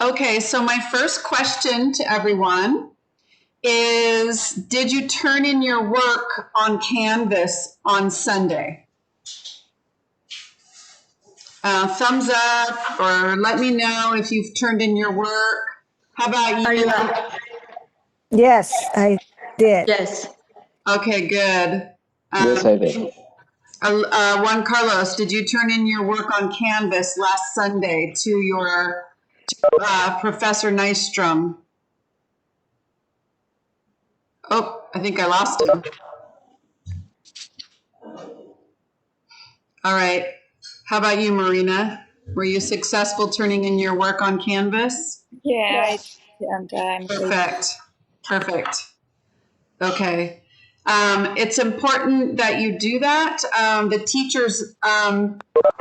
Okay, so my first question to everyone is, did you turn in your work on Canvas on Sunday? Thumbs up, or let me know if you've turned in your work. How about you? Yes, I did. Yes. Okay, good. Yes, I did. Juan Carlos, did you turn in your work on Canvas last Sunday to your Professor Nystrom? Oh, I think I lost him. All right. How about you, Marina? Were you successful turning in your work on Canvas? Yeah, and I'm Perfect. Perfect. Okay. It's important that you do that. The teachers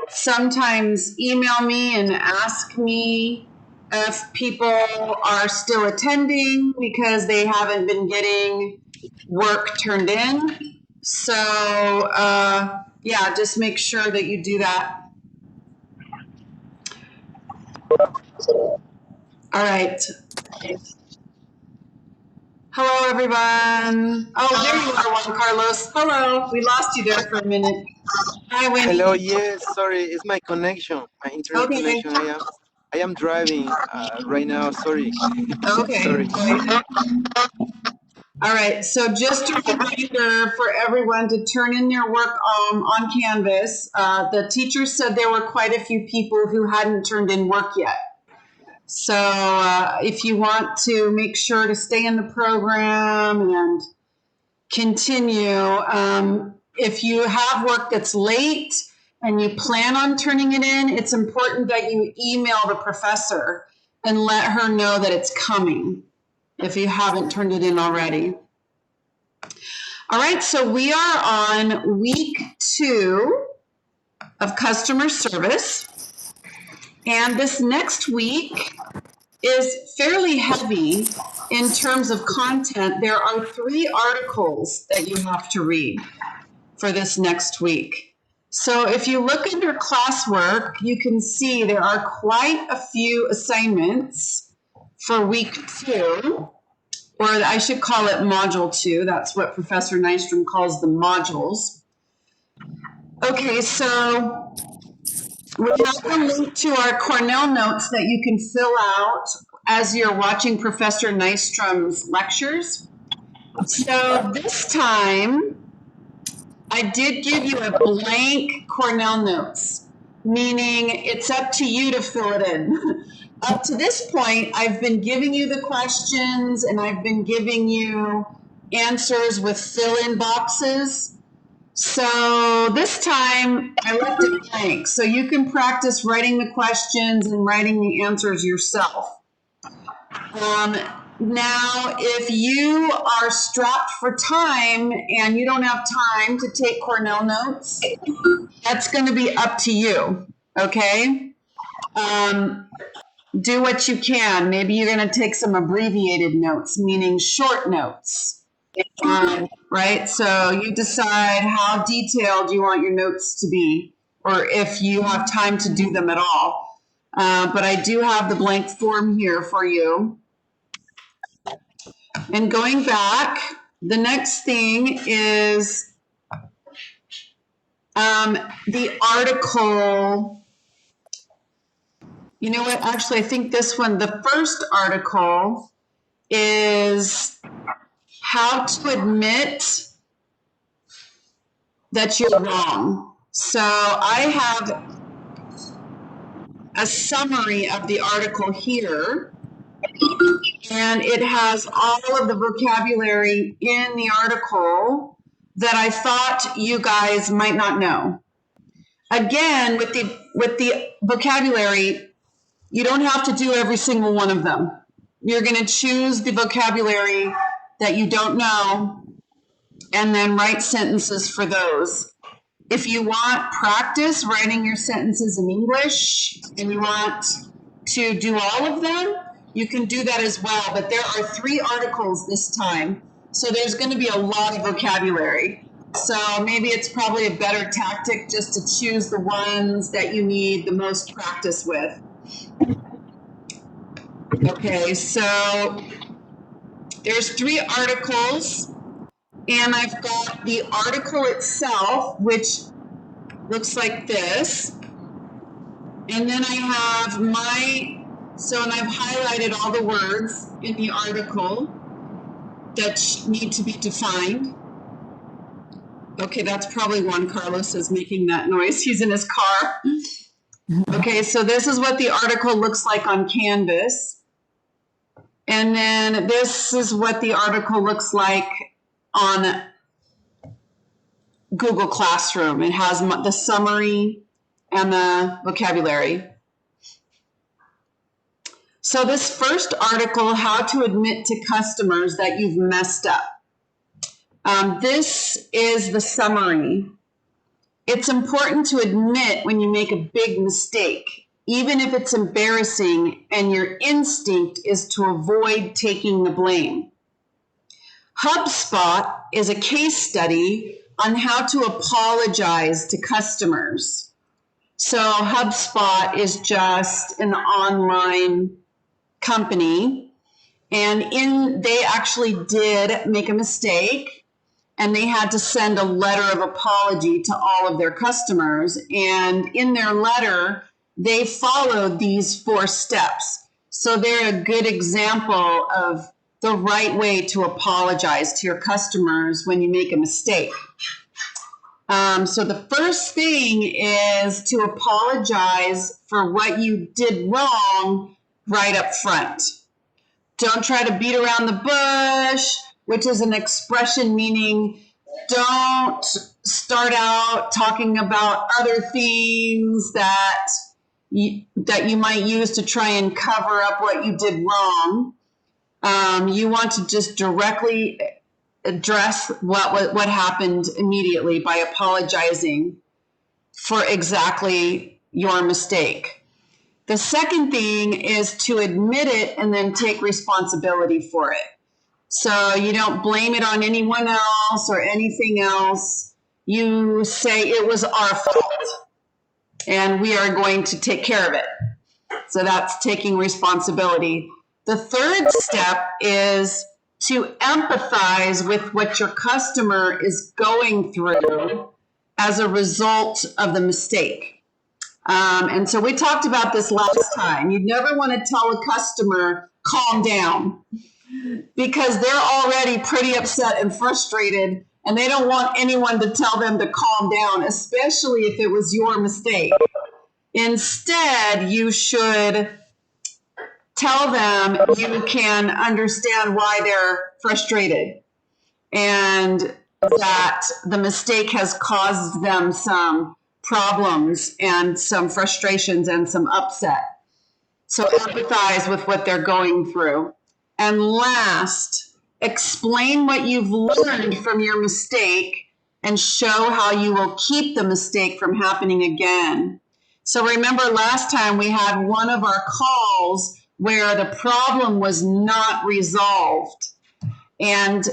sometimes email me and ask me if people are still attending because they haven't been getting work turned in. So, yeah, just make sure that you do that. All right. Hello, everyone. Oh, there you are, Juan Carlos. Hello. We lost you there for a minute. Hi, Winnie. Hello, yes, sorry, it's my connection, my internet Okay. connection. I am driving right now. Sorry, Okay. sorry. All right. So just a reminder for everyone to turn in their work on Canvas. The teacher said there were quite a few people who hadn't turned in work yet. So if you want to make sure to stay in the program and continue, if you have work that's late and you plan on turning it in, it's important that you email the professor and let her know that it's coming if you haven't turned it in already. All right, so we are on week 2 of customer service. And this next week is fairly heavy in terms of content. There are 3 articles that you have to read for this next week. So if you look at your classwork, you can see there are quite a few assignments for week 2, or I should call it module 2. That's what Professor Nystrom calls the modules. Okay, so we have a link to our Cornell notes that you can fill out as you're watching Professor Nystrom's lectures. So this time, I did give you a blank Cornell notes, meaning it's up to you to fill it in. Up to this point, I've been giving you the questions and I've been giving you answers with fill-in boxes. So this time I left it blank, so you can practice writing the questions and writing the answers yourself. Now, if you are strapped for time and you don't have time to take Cornell notes, that's going to be up to you, okay? Do what you can. Maybe you're going to take some abbreviated notes, meaning short notes. Right? So you decide how detailed you want your notes to be, or if you have time to do them at all. But I do have the blank form here for you. And going back, the next thing is the article. You know what? Actually, I think this one, the first article is how to admit that you're wrong. So I have a summary of the article here, and it has all of the vocabulary in the article that I thought you guys might not know. Again, with the vocabulary, you don't have to do every single one of them. You're going to choose the vocabulary that you don't know and then write sentences for those. If you want practice writing your sentences in English and you want to do all of them, you can do that as well. But there are 3 articles this time, so there's going to be a lot of vocabulary. So maybe it's probably a better tactic just to choose the ones that you need the most practice with. Okay, so there's 3 articles, and I've got the article itself, which looks like this. And then I have and I've highlighted all the words in the article that need to be defined. Okay, that's probably Juan Carlos is making that noise. He's in his car. Okay, so this is what the article looks like on Canvas. And then this is what the article looks like on Google Classroom. It has the summary and the vocabulary. So this first article, how to admit to customers that you've messed up. This is the summary. It's important to admit when you make a big mistake, even if it's embarrassing and your instinct is to avoid taking the blame. HubSpot is a case study on how to apologize to customers. So HubSpot is just an online company, and they actually did make a mistake, and they had to send a letter of apology to all of their customers. And in their letter, they followed these 4 steps. So they're a good example of the right way to apologize to your customers when you make a mistake. So the first thing is to apologize for what you did wrong right up front. Don't try to beat around the bush, which is an expression meaning don't start out talking about other things that you might use to try and cover up what you did wrong. You want to just directly address what happened immediately by apologizing for exactly your mistake. The second thing is to admit it and then take responsibility for it. So you don't blame it on anyone else or anything else. You say it was our fault and we are going to take care of it. So that's taking responsibility. The third step is to empathize with what your customer is going through as a result of the mistake. And so we talked about this last time. You never want to tell a customer, calm down, because they're already pretty upset and frustrated, and they don't want anyone to tell them to calm down, especially if it was your mistake. Instead, you should tell them you can understand why they're frustrated and that the mistake has caused them some problems and some frustrations and some upset. So empathize with what they're going through. And last, explain what you've learned from your mistake and show how you will keep the mistake from happening again. So remember last time we had one of our calls where the problem was not resolved. And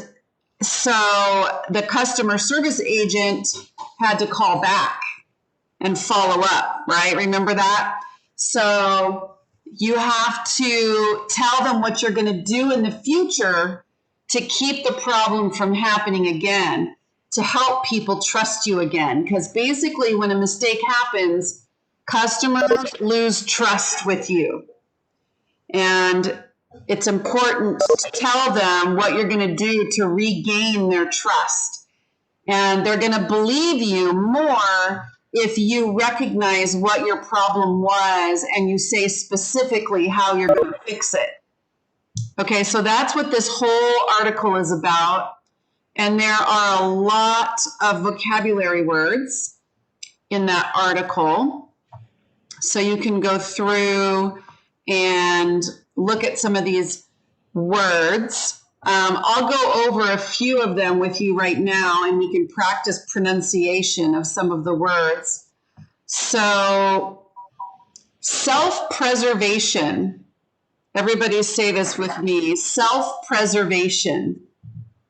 so the customer service agent had to call back and follow up, right? Remember that? So you have to tell them what you're going to do in the future to keep the problem from happening again, to help people trust you again. Because basically when a mistake happens, customers lose trust with you. And it's important to tell them what you're going to do to regain their trust. And they're going to believe you more if you recognize what your problem was and you say specifically how you're going to fix it. Okay, so that's what this whole article is about. And there are a lot of vocabulary words in that article. So you can go through and look at some of these words. I'll go over a few of them with you right now, and we can practice pronunciation of some of the words. So, self-preservation. Everybody say this with me. Self-preservation.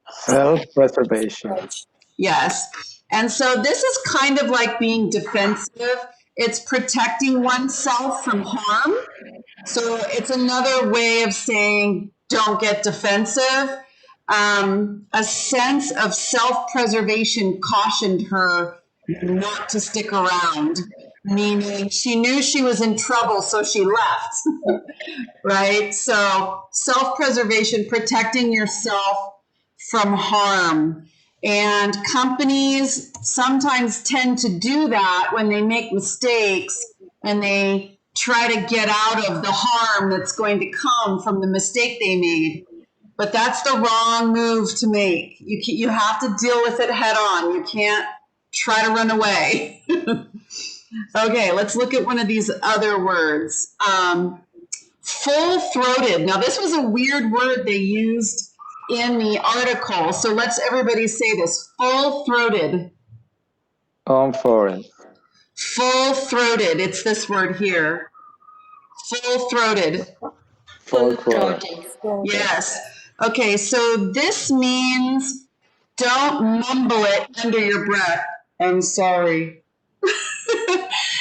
Self-preservation. Yes. And so this is kind of like being defensive. It's protecting oneself from harm. So it's another way of saying don't get defensive. A sense of self-preservation cautioned her not to stick around, meaning she knew she was in trouble, so she left. Right? So self-preservation, protecting yourself from harm. And companies sometimes tend to do that when they make mistakes and they try to get out of the harm that's going to come from the mistake they made. But that's the wrong move to make. You have to deal with it head on. You can't try to run away. Okay, let's look at one of these other words. Full-throated. Now, this was a weird word they used in the article. So let's everybody say this. Full-throated. Foreign. Full-throated. It's this word here. Full-throated. Full-throated. Yes. Okay, so this means don't mumble it under your breath. I'm sorry.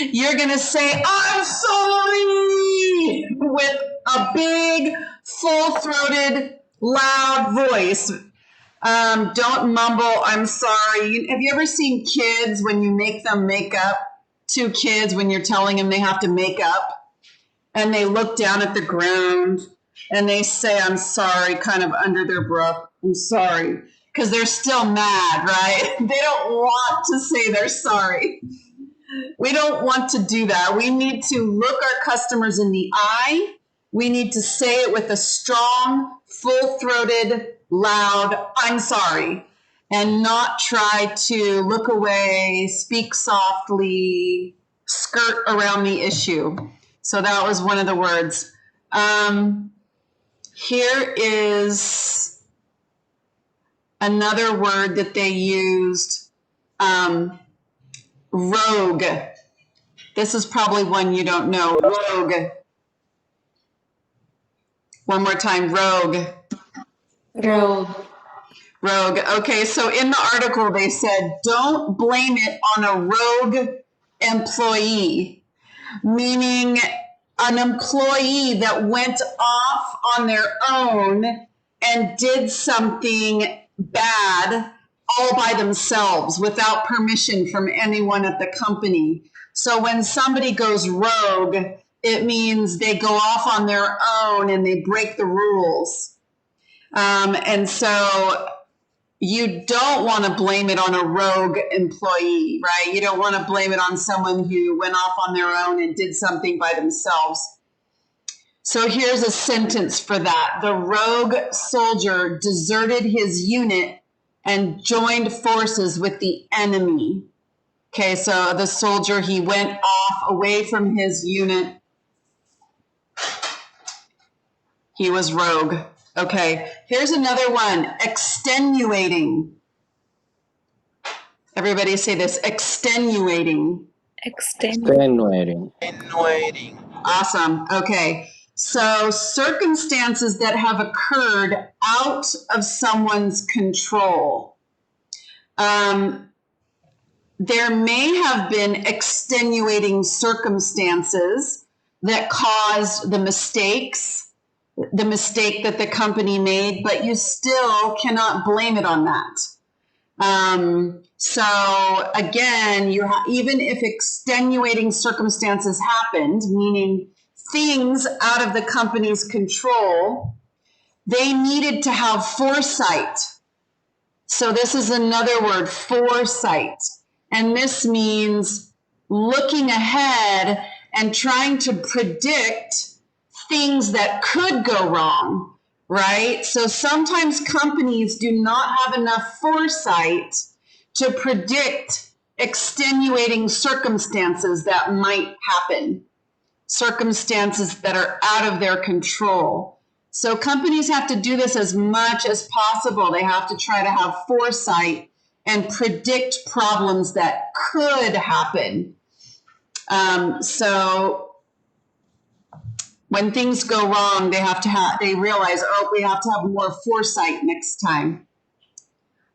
You're going to say, I'm sorry, with a big, full-throated, loud voice. Don't mumble, I'm sorry. Have you ever seen kids when you make them make up? Two kids when you're telling them they have to make up, and they look down at the ground and they say, I'm sorry, kind of under their breath. I'm sorry. Because they're still mad, right? They don't want to say they're sorry. We don't want to do that. We need to look our customers in the eye. We need to say it with a strong, full-throated, loud, I'm sorry, and not try to look away, speak softly, skirt around the issue. So that was one of the words. Here is another word that they used, rogue. This is probably one you don't know. Rogue. One more time, rogue. Road. Rogue. Okay, so in the article they said, don't blame it on a rogue employee, meaning an employee that went off on their own and did something bad all by themselves without permission from anyone at the company. So when somebody goes rogue, it means they go off on their own and they break the rules. And so you don't want to blame it on a rogue employee, right? You don't want to blame it on someone who went off on their own and did something by themselves. So here's a sentence for that. The rogue soldier deserted his unit and joined forces with the enemy. Okay, so the soldier, he went off away from his unit. He was rogue. Okay, here's another one, extenuating. Everybody say this, extenuating. Extenuating. Innovating. Awesome. Okay. So circumstances that have occurred out of someone's control. There may have been extenuating circumstances that caused the mistake that the company made, but you still cannot blame it on that. So again, even if extenuating circumstances happened, meaning things out of the company's control, they needed to have foresight. So this is another word, foresight. And this means looking ahead and trying to predict things that could go wrong, right? So sometimes companies do not have enough foresight to predict extenuating circumstances that might happen, circumstances that are out of their control. So companies have to do this as much as possible. They have to try to have foresight and predict problems that could happen. So when things go wrong, they realize, oh, we have to have more foresight next time.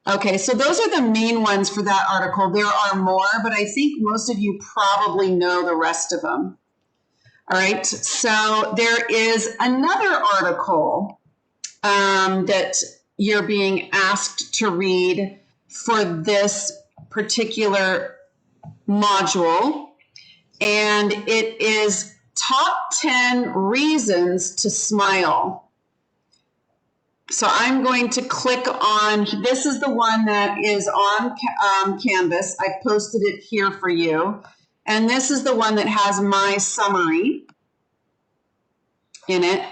Okay, so those are the main ones for that article. There are more, but I think most of you probably know the rest of them. All right, so there is another article that you're being asked to read for this particular module, and it is top 10 reasons to smile. So I'm going to click on, this is the one that is on Canvas. I posted it here for you. And this is the one that has my summary in it.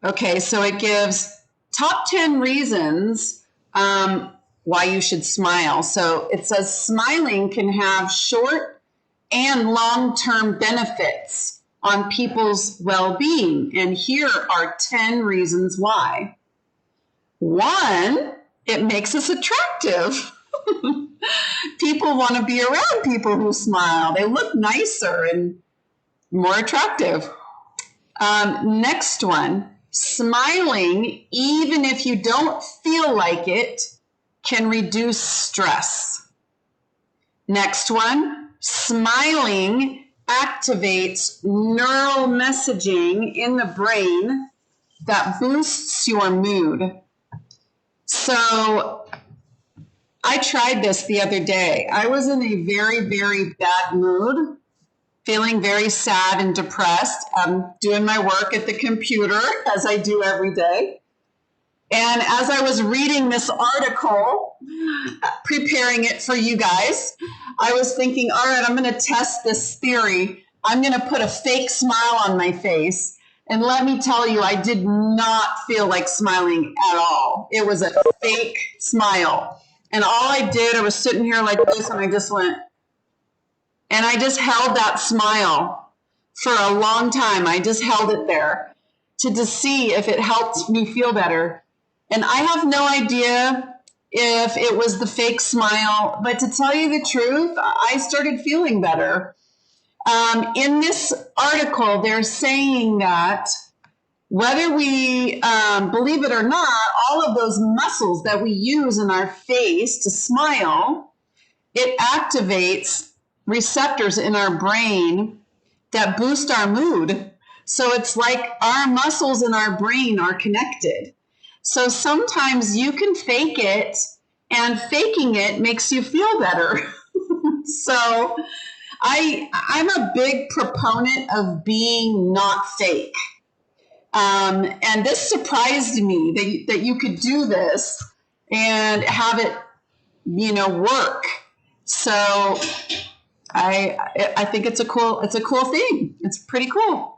Okay, so it gives top 10 reasons why you should smile. So it says smiling can have short and long-term benefits on people's well-being. And here are 10 reasons why. 1, it makes us attractive. People want to be around people who smile. They look nicer and more attractive. Next one, smiling, even if you don't feel like it, can reduce stress. Next one, smiling activates neural messaging in the brain that boosts your mood. So I tried this the other day. I was in a very, very bad mood, feeling very sad and depressed. I'm doing my work at the computer, as I do every day. And as I was reading this article, preparing it for you guys, I was thinking, all right, I'm going to test this theory. I'm going to put a fake smile on my face. And let me tell you, I did not feel like smiling at all. It was a fake smile. And all I did, I was sitting here like this, and I just went, and I just held that smile for a long time. I just held it there to see if it helped me feel better. And I have no idea if it was the fake smile, but to tell you the truth, I started feeling better. In this article, they're saying that whether we believe it or not, all of those muscles that we use in our face to smile, it activates receptors in our brain that boost our mood. So it's like our muscles in our brain are connected. So sometimes you can fake it, and faking it makes you feel better. So I'm a big proponent of being not fake. And this surprised me that you could do this and have it, work. So I think it's a cool thing. It's pretty cool.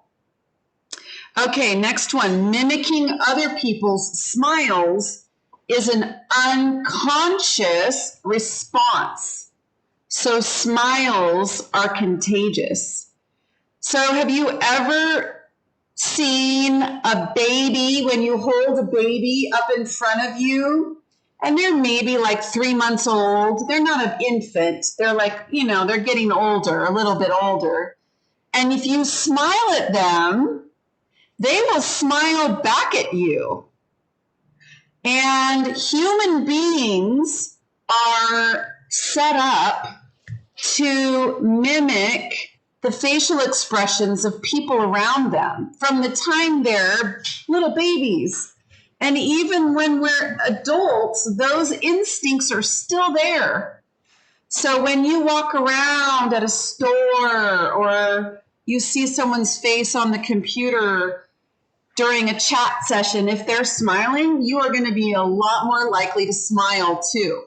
Okay, next one. Mimicking other people's smiles is an unconscious response. So smiles are contagious. So have you ever seen a baby, when you hold a baby up in front of you, and they're maybe like 3 months old? They're not an infant. They're like, they're getting older, a little bit older. And if you smile at them, they will smile back at you. And human beings are set up to mimic the facial expressions of people around them from the time they're little babies. And even when we're adults, those instincts are still there. So when you walk around at a store, or you see someone's face on the computer during a chat session, if they're smiling, you are going to be a lot more likely to smile too.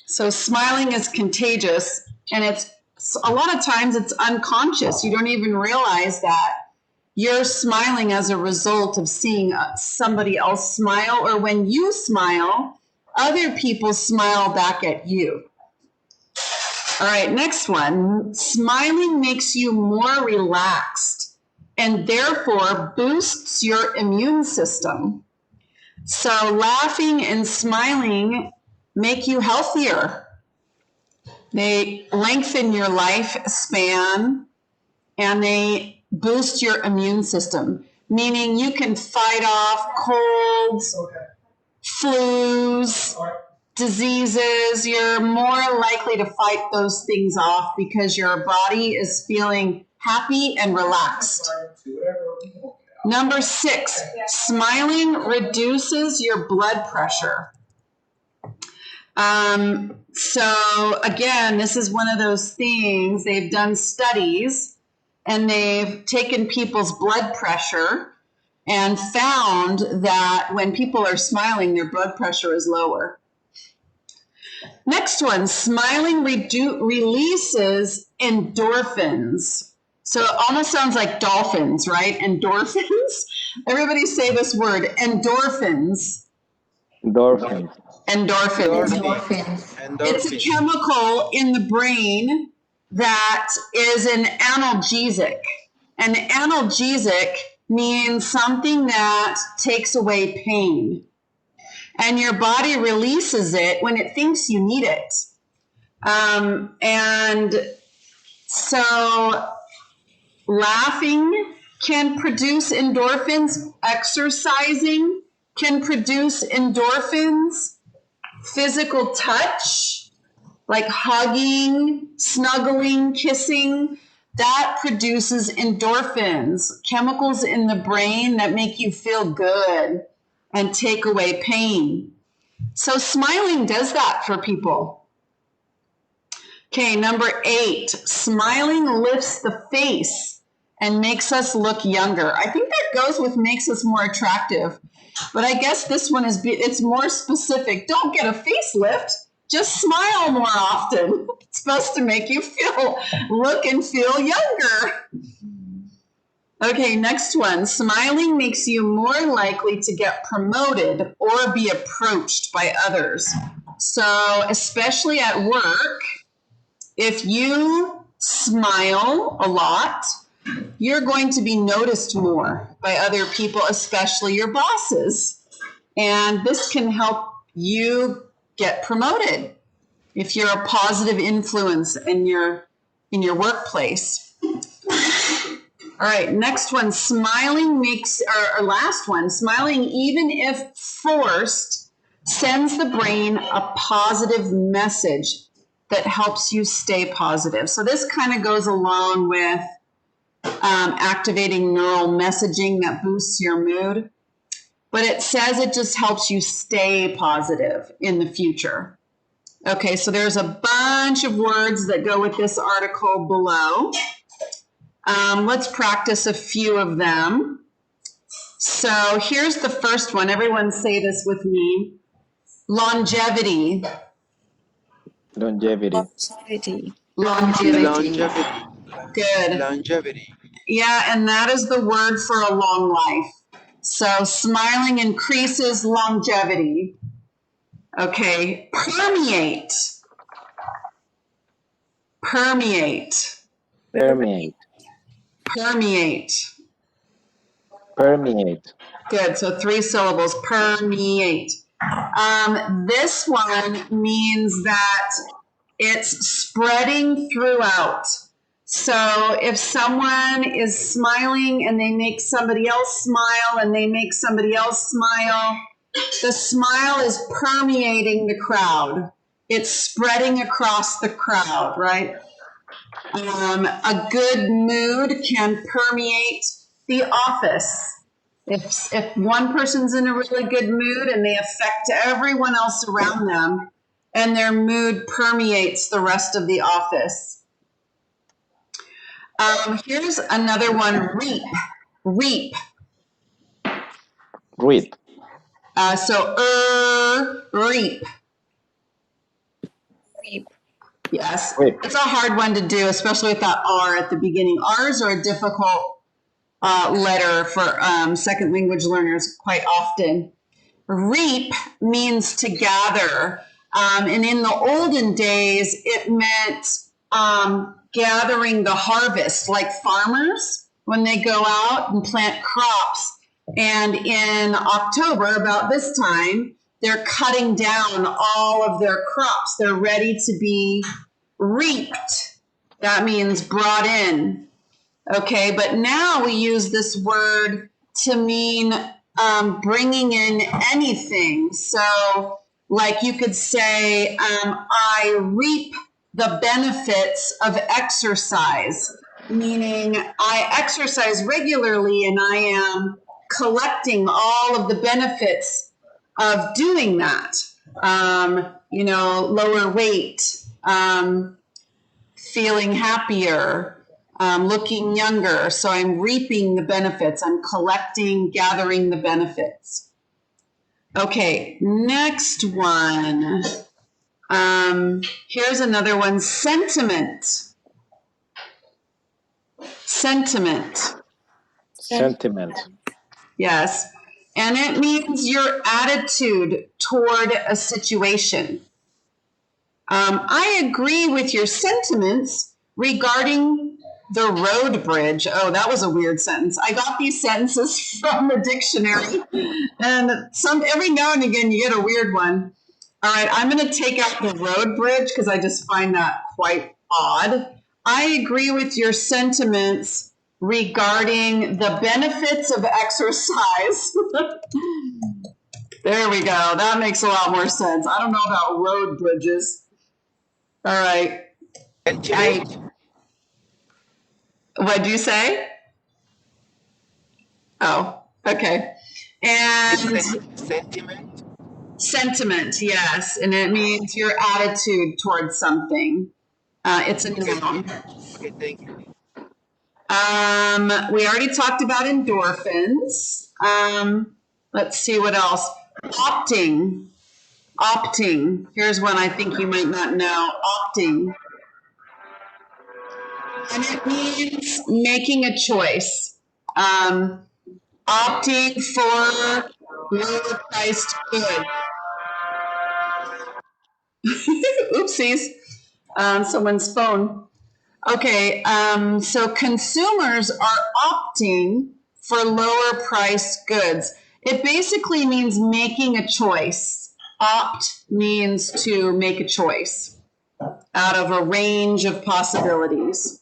So smiling is contagious, and it's a lot of times it's unconscious. You don't even realize that you're smiling as a result of seeing somebody else smile, or when you smile, other people smile back at you. All right, next one. Smiling makes you more relaxed and therefore boosts your immune system. So laughing and smiling make you healthier. They lengthen your lifespan, and they boost your immune system, meaning you can fight off colds, flus, diseases. You're more likely to fight those things off because your body is feeling happy and relaxed. Number 6, smiling reduces your blood pressure. So again, this is one of those things, they've done studies and they've taken people's blood pressure and found that when people are smiling, their blood pressure is lower. Next one, smiling releases endorphins. So it almost sounds like dolphins, right? Endorphins. Everybody say this word, endorphins. Endorphins. Endorphins. Endorphins. It's a chemical in the brain that is an analgesic. An analgesic means something that takes away pain. And your body releases it when it thinks you need it. And so laughing can produce endorphins. Exercising can produce endorphins. Physical touch, like hugging, snuggling, kissing, that produces endorphins, chemicals in the brain that make you feel good and take away pain. So smiling does that for people. Okay, number 8, smiling lifts the face and makes us look younger. I think that goes with makes us more attractive. But I guess this one it's more specific. Don't get a facelift, just smile more often. It's supposed to make you look and feel younger. Okay, next one. Smiling makes you more likely to get promoted or be approached by others. So, especially at work, if you smile a lot, you're going to be noticed more by other people, especially your bosses. And this can help you get promoted if you're a positive influence in your workplace. All right, next one, smiling last one, smiling, even if forced, sends the brain a positive message that helps you stay positive. So this kind of goes along with activating neural messaging that boosts your mood. But it says it just helps you stay positive in the future. Okay, so there's a bunch of words that go with this article below. Let's practice a few of them. So here's the first one. Everyone say this with me. Longevity. Longevity. Longevity. Good. Longevity. Yeah, and that is the word for a long life. So smiling increases longevity. Okay, permeate. Permeate. Permeate. Permeate. Permeate. Good, so 3 syllables, permeate. This one means that it's spreading throughout. So if someone is smiling and they make somebody else smile and they make somebody else smile, the smile is permeating the crowd. It's spreading across the crowd, right? A good mood can permeate the office. If one person's in a really good mood and they affect everyone else around them, and their mood permeates the rest of the office. Here's another one, reap. Reap. Reap. Reap. Reap. Yes. Reap. It's a hard one to do, especially with that R at the beginning. R's are a difficult letter for second language learners quite often. Reap means to gather. And in the olden days, it meant gathering the harvest, like farmers when they go out and plant crops. And in October, about this time, they're cutting down all of their crops. They're ready to be reaped. That means brought in. Okay, but now we use this word to mean bringing in anything. So, like you could say, I reap the benefits of exercise, meaning I exercise regularly and I am collecting all of the benefits of doing that. Lower weight, feeling happier, looking younger. So I'm reaping the benefits. I'm gathering the benefits. Okay, next one. Here's another one. Sentiment. Sentiment. Sentiment. Yes. And it means your attitude toward a situation. I agree with your sentiments regarding the road bridge. Oh, that was a weird sentence. I got these sentences from the dictionary, and every now and again you get a weird one. All right, I'm going to take out the road bridge because I just find that quite odd. I agree with your sentiments regarding the benefits of exercise. There we go. That makes a lot more sense. I don't know about road bridges. All right. What'd you say? Oh, okay. And Sentiment. sentiment, yes. And it means your attitude towards something. It's a noun. Okay, thank you. We already talked about endorphins. Let's see what else. Opting. Opting. Here's one I think you might not know. Opting. And it means making a choice. Opting for lower priced goods. Oopsies. Someone's phone. Okay, so consumers are opting for lower priced goods. It basically means making a choice. Opt means to make a choice out of a range of possibilities.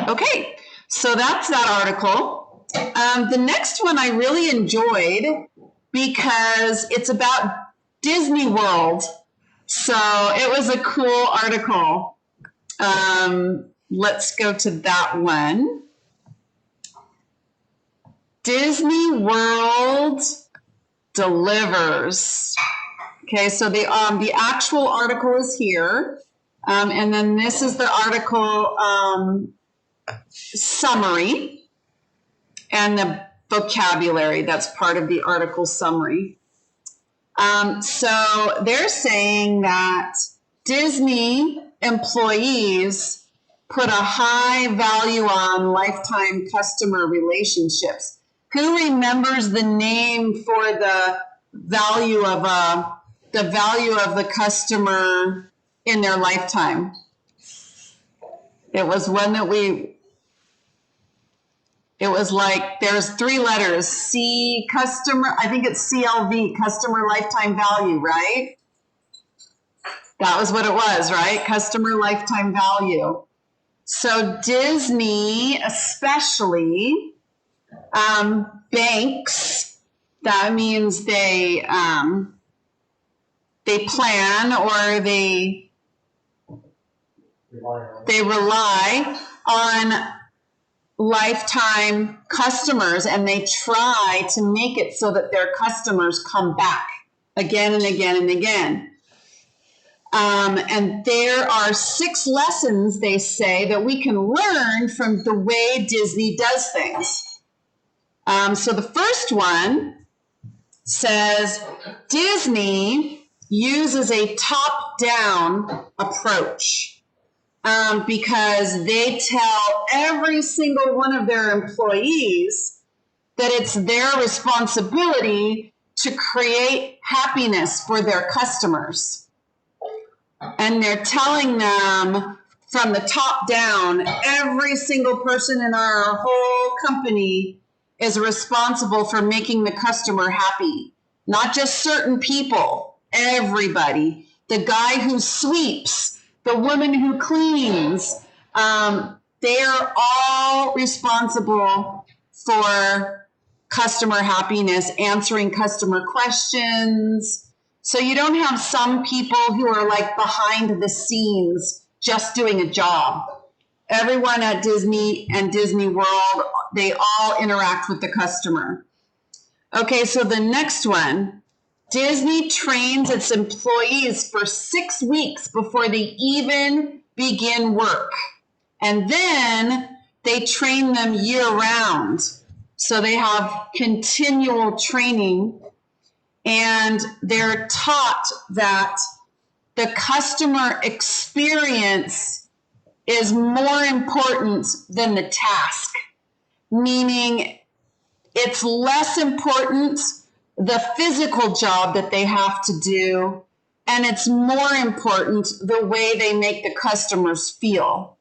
Okay, so that's that article. The next one I really enjoyed because it's about Disney World. So it was a cool article. Let's go to that one. Disney World delivers. Okay, so the actual article is here. And then this is the article summary and the vocabulary that's part of the article summary. So they're saying that Disney employees put a high value on lifetime customer relationships. Who remembers the name for the value of the customer in their lifetime? It was one that it was like there's 3 letters. I think it's CLV, customer lifetime value, right? That was what it was, right? Customer lifetime value. So Disney, especially, banks, that means they plan or they rely on lifetime customers, and they try to make it so that their customers come back again and again and again. And there are 6 lessons, they say, that we can learn from the way Disney does things. So the first one says Disney uses a top-down approach because they tell every single one of their employees that it's their responsibility to create happiness for their customers. And they're telling them from the top down, every single person in our whole company is responsible for making the customer happy. Not just certain people, everybody. The guy who sweeps, the woman who cleans, they are all responsible for customer happiness, answering customer questions. So you don't have some people who are like behind the scenes just doing a job. Everyone at Disney and Disney World, they all interact with the customer. Okay, so the next one, Disney trains its employees for 6 weeks before they even begin work. And then they train them year round. So they have continual training, and they're taught that the customer experience is more important than the task, meaning it's less important the physical job that they have to do, and it's more important the way they make the customers feel.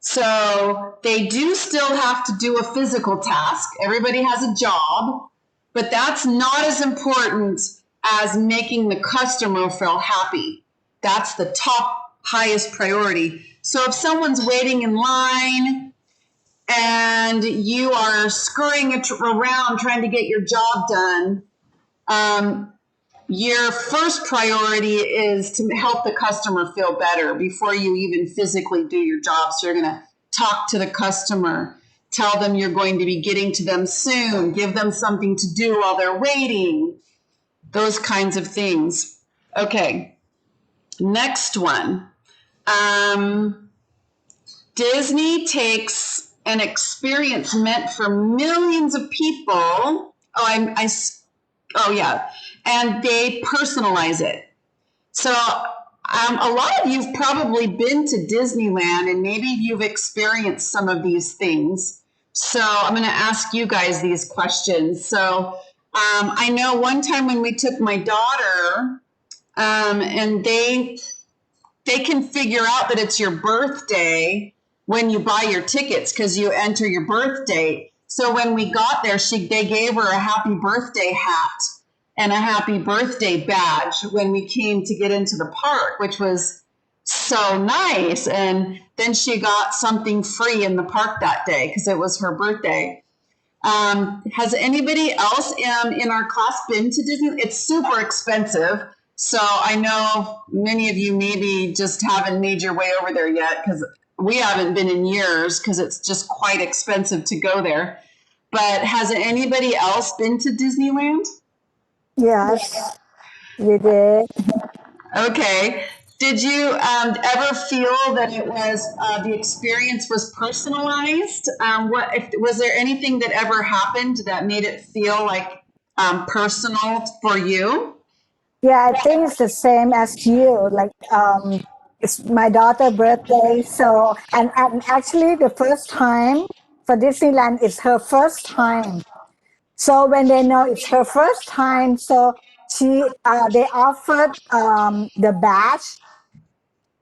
So they do still have to do a physical task. Everybody has a job, but that's not as important as making the customer feel happy. That's the top highest priority. So if someone's waiting in line and you are scurrying around trying to get your job done, your first priority is to help the customer feel better before you even physically do your job. So you're going to talk to the customer, tell them you're going to be getting to them soon, give them something to do while they're waiting, those kinds of things. Okay, next one. Disney takes an experience meant for millions of people. And they personalize it. So a lot of you've probably been to Disneyland, and maybe you've experienced some of these things. So I'm going to ask you guys these questions. So I know one time when we took my daughter, and they can figure out that it's your birthday when you buy your tickets because you enter your birth date. So when we got there, they gave her a happy birthday hat and a happy birthday badge when we came to get into the park, which was so nice. And then she got something free in the park that day because it was her birthday. Has anybody else in our class been to Disney? It's super expensive. So I know many of you maybe just haven't made your way over there yet because we haven't been in years because it's just quite expensive to go there. But has anybody else been to Disneyland? Yes, we did. Okay. Did you ever feel that it was the experience was personalized? Was there anything that ever happened that made it feel like personal for you? Yeah, I think it's the same as you. Like, it's my daughter's birthday, so and actually the first time for Disneyland is her first time. So when they know it's her first time, so they offered the badge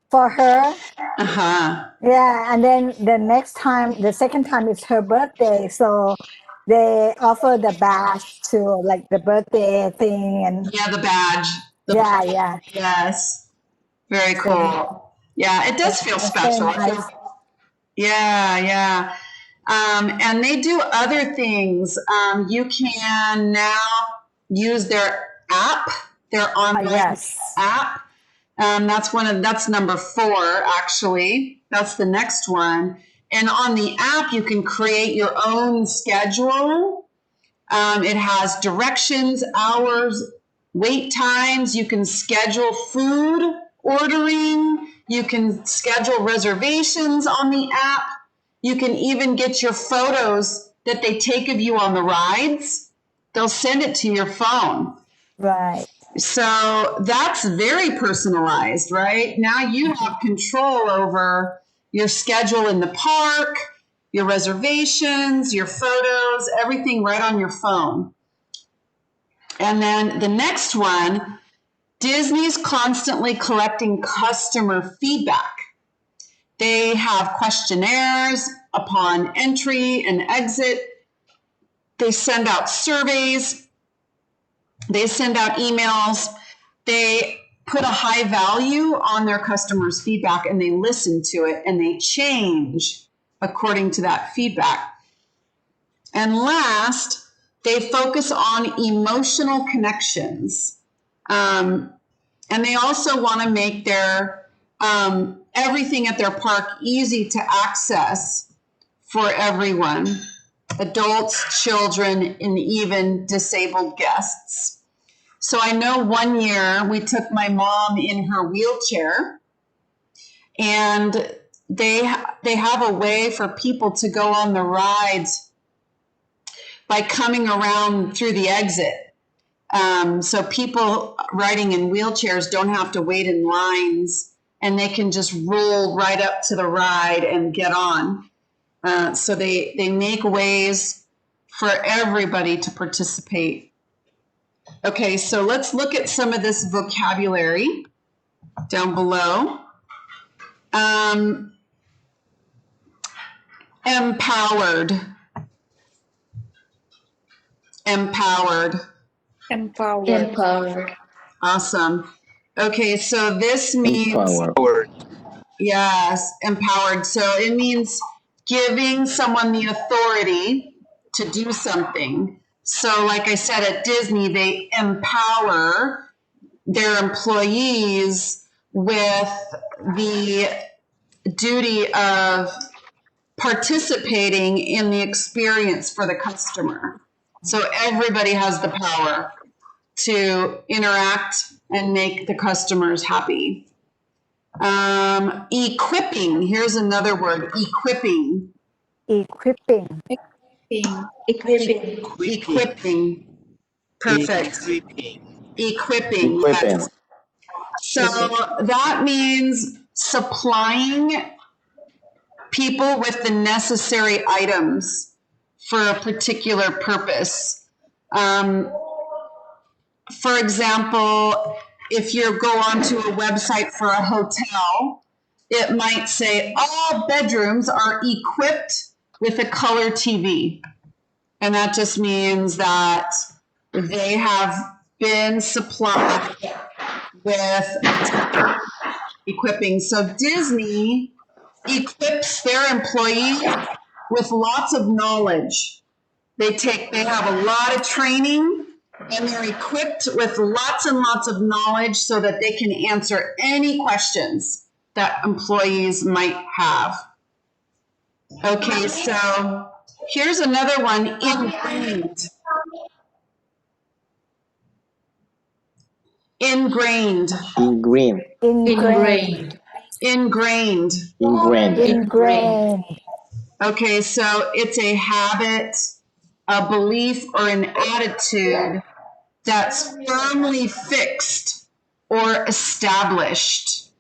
for her. Uh-huh. Yeah, and then the second time is her birthday, so they offer the badge to like the birthday thing, and Yeah, the badge. yeah. Yes. Very So cool. Yeah, it does feel that's very special. nice. Yeah. And they do other things. You can now use their app, their online Yes. app. That's number 4, actually. That's the next one. And on the app, you can create your own schedule. It has directions, hours, wait times. You can schedule food ordering. You can schedule reservations on the app. You can even get your photos that they take of you on the rides. They'll send it to your phone. Right. So that's very personalized, right? Now you have control over your schedule in the park, your reservations, your photos, everything right on your phone. And then the next one, Disney's constantly collecting customer feedback. They have questionnaires upon entry and exit. They send out surveys. They send out emails. They put a high value on their customers' feedback, and they listen to it, and they change according to that feedback. And last, They focus on emotional connections. And they also want to make their everything at their park easy to access for everyone, adults, children, and even disabled guests. So I know one year we took my mom in her wheelchair, and they have a way for people to go on the rides by coming around through the exit. So people riding in wheelchairs don't have to wait in lines, and they can just roll right up to the ride and get on. So they make ways for everybody to participate. Okay, so let's look at some of this vocabulary down below. Empowered. Empowered. Empowered. Awesome. Okay, so this means, Empowered. yes, empowered. So it means giving someone the authority to do something. So like I said, at Disney, they empower their employees with the duty of participating in the experience for the customer. So everybody has the power to interact and make the customers happy. Equipping. Here's another word, equipping. Equipping. Equipping. Equipping. Perfect. Equipping. Equipping. Yes. So that means supplying people with the necessary items for a particular purpose. For example, if you go onto a website for a hotel, it might say all bedrooms are equipped with a color TV. And that just means that they have been supplied with equipping. So Disney equips their employees with lots of knowledge. They have a lot of training, and they're equipped with lots and lots of knowledge so that they can answer any questions that employees might have. Okay, so here's another one, ingrained. Ingrained. Ingrained. Ingrained. Ingrained. Ingrained. Ingrained. Ingrained. Okay, so it's a habit, a belief, or an attitude that's firmly fixed or established.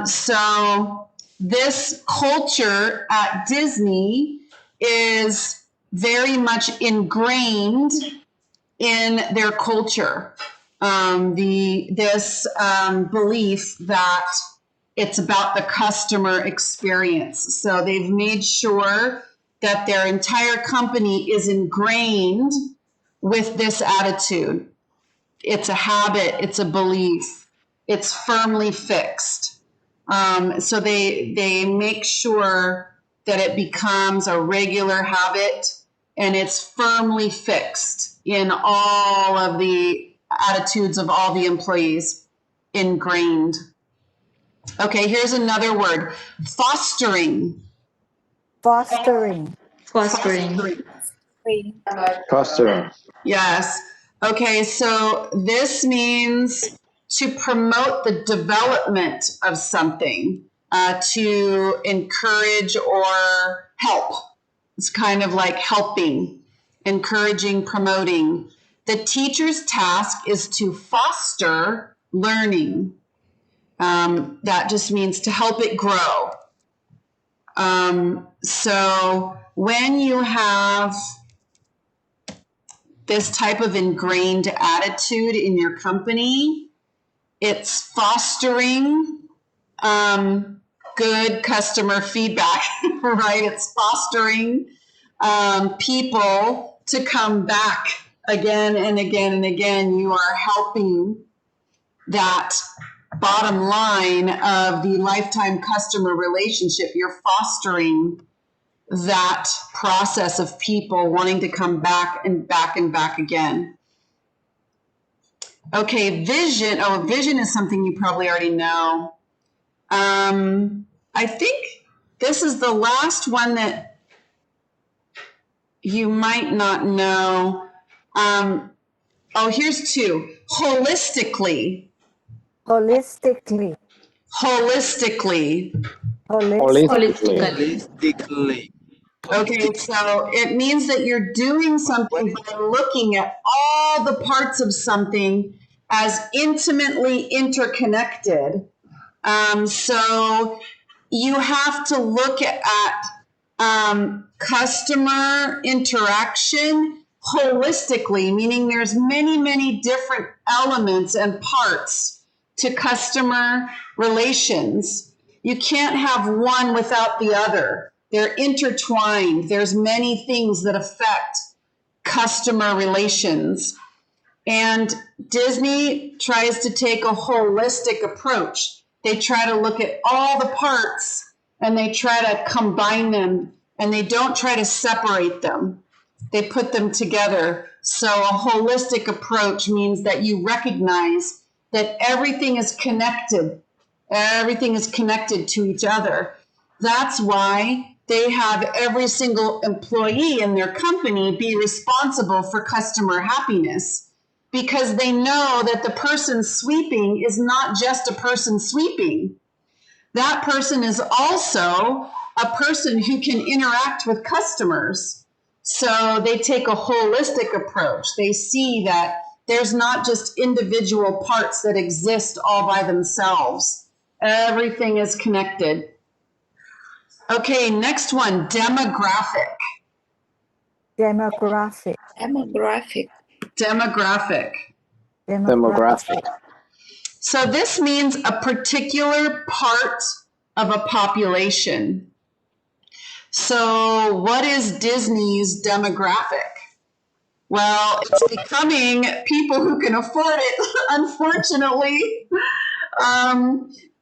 So this culture at Disney is very much ingrained in their culture. This belief that it's about the customer experience. So they've made sure that their entire company is ingrained with this attitude. It's a habit, it's a belief, it's firmly fixed. So they make sure that it becomes a regular habit and it's firmly fixed in all of the attitudes of all the employees, ingrained. Okay, here's another word, fostering. Fostering. Fostering. Fostering. Yes. Okay, so this means to promote the development of something, to encourage or help. It's kind of like helping, encouraging, promoting. The teacher's task is to foster learning. That just means to help it grow. So when you have this type of ingrained attitude in your company, it's fostering good customer feedback, right? It's fostering people to come back again and again and again. You are helping that bottom line of the lifetime customer relationship. You're fostering that process of people wanting to come back and back and back again. Okay, vision. Oh, vision is something you probably already know. I think this is the last one that you might not know. Here's two. Holistically. Holistically. Holistically. Holistically. Holistically. Okay, so it means that you're doing something by looking at all the parts of something as intimately interconnected. So you have to look at customer interaction holistically, meaning there's many, many different elements and parts to customer relations. You can't have one without the other. They're intertwined. There's many things that affect customer relations. And Disney tries to take a holistic approach. They try to look at all the parts and they try to combine them, and they don't try to separate them. They put them together. So a holistic approach means that you recognize that everything is connected. Everything is connected to each other. That's why they have every single employee in their company be responsible for customer happiness, because they know that the person sweeping is not just a person sweeping. That person is also a person who can interact with customers. So they take a holistic approach. They see that there's not just individual parts that exist all by themselves. Everything is connected. Okay, next one, demographic. Demographic. Demographic. Demographic. Demographic. So this means a particular part of a population. So what is Disney's demographic? Well, it's becoming people who can afford it, unfortunately.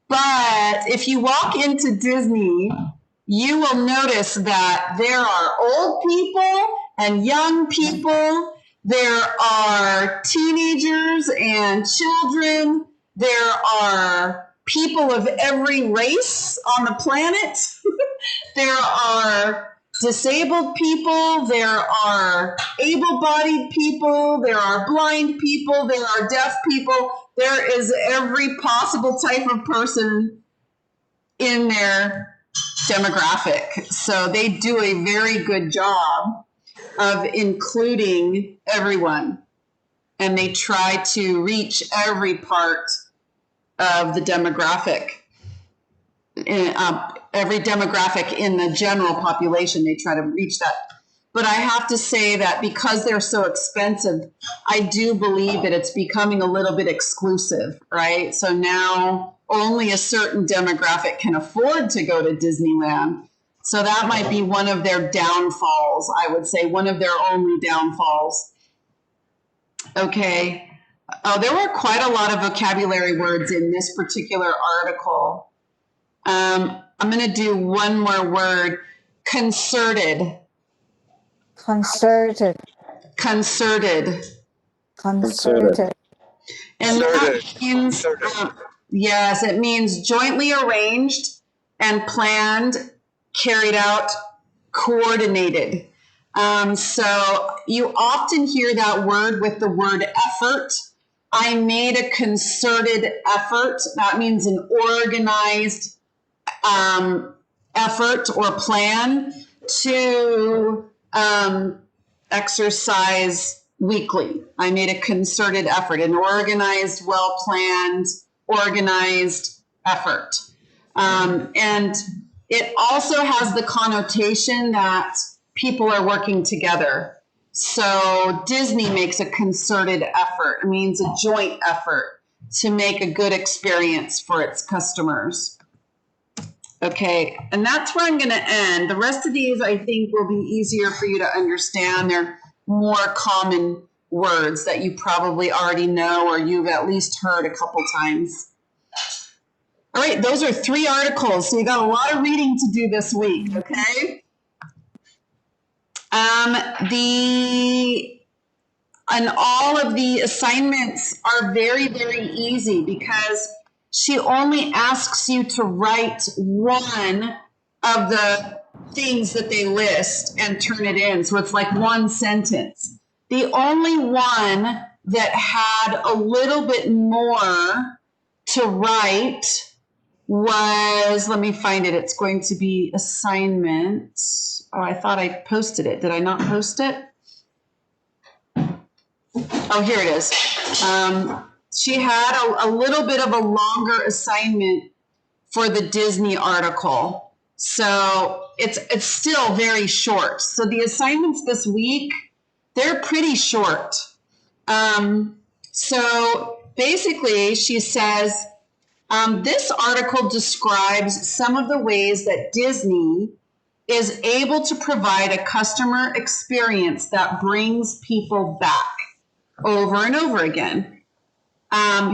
But if you walk into Disney, you will notice that there are old people and young people. There are teenagers and children. There are people of every race on the planet. There are disabled people. There are able-bodied people. There are blind people. There are deaf people. There is every possible type of person in their demographic. So they do a very good job of including everyone, and they try to reach every part of the demographic. Every demographic in the general population, they try to reach that. But I have to say that because they're so expensive, I do believe that it's becoming a little bit exclusive, right? So now only a certain demographic can afford to go to Disneyland. So that might be one of their downfalls, I would say, one of their only downfalls. Okay. There were quite a lot of vocabulary words in this particular article. I'm going to do one more word. Concerted. Concerted. Concerted. Concerted. And that means, Concerted. yes, it means jointly arranged and planned, carried out, coordinated. So you often hear that word with the word effort. I made a concerted effort. That means an organized effort or plan to exercise weekly. I made a concerted effort, an organized, well-planned, organized effort. And it also has the connotation that people are working together. So Disney makes a concerted effort. It means a joint effort to make a good experience for its customers. Okay, and that's where I'm going to end. The rest of these, I think, will be easier for you to understand. They're more common words that you probably already know or you've at least heard a couple times. All right, those are 3 articles, so you got a lot of reading to do this week, okay? And all of the assignments are very, very easy because she only asks you to write one of the things that they list and turn it in. So it's like one sentence. The only one that had a little bit more to write was, let me find it. It's going to be assignment. Oh, I thought I posted it. Did I not post it? Oh, here it is. She had a little bit of a longer assignment for the Disney article. So it's still very short. So the assignments this week, they're pretty short. So basically, she says, this article describes some of the ways that Disney is able to provide a customer experience that brings people back over and over again.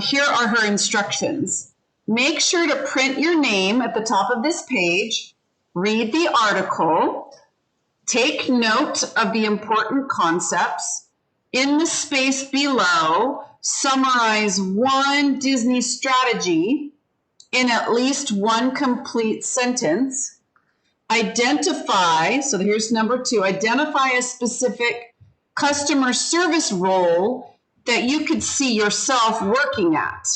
Here are her instructions. Make sure to print your name at the top of this page, read the article, take note of the important concepts. In the space below, summarize one Disney strategy in at least one complete sentence. Identify, so here's number 2, identify a specific customer service role that you could see yourself working at.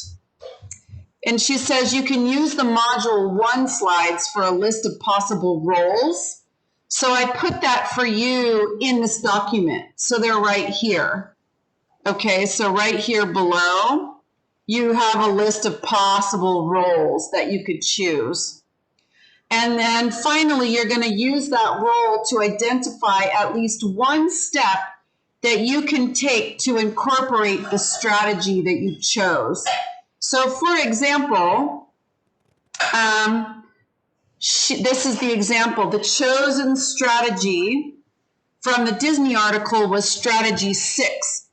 And she says you can use the module 1 slides for a list of possible roles. So I put that for you in this document. So they're right here. Okay, so right here below, you have a list of possible roles that you could choose. And then finally, you're going to use that role to identify at least one step that you can take to incorporate the strategy that you chose. So for example, this is the example. The chosen strategy from the Disney article was strategy 6,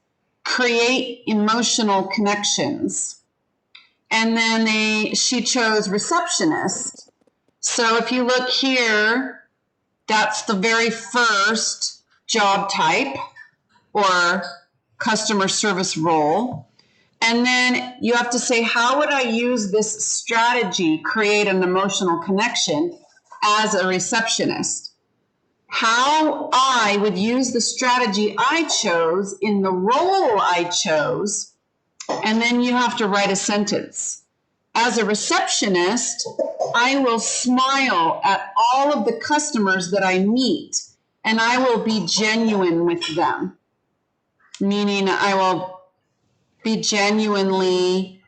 create emotional connections. And then she chose receptionist. So if you look here, that's the very first job type or customer service role. And then you have to say, how would I use this strategy, create an emotional connection, as a receptionist? How I would use the strategy I chose in the role I chose, and then you have to write a sentence. As a receptionist, I will smile at all of the customers that I meet, and I will be genuine with them. Meaning I will be genuinely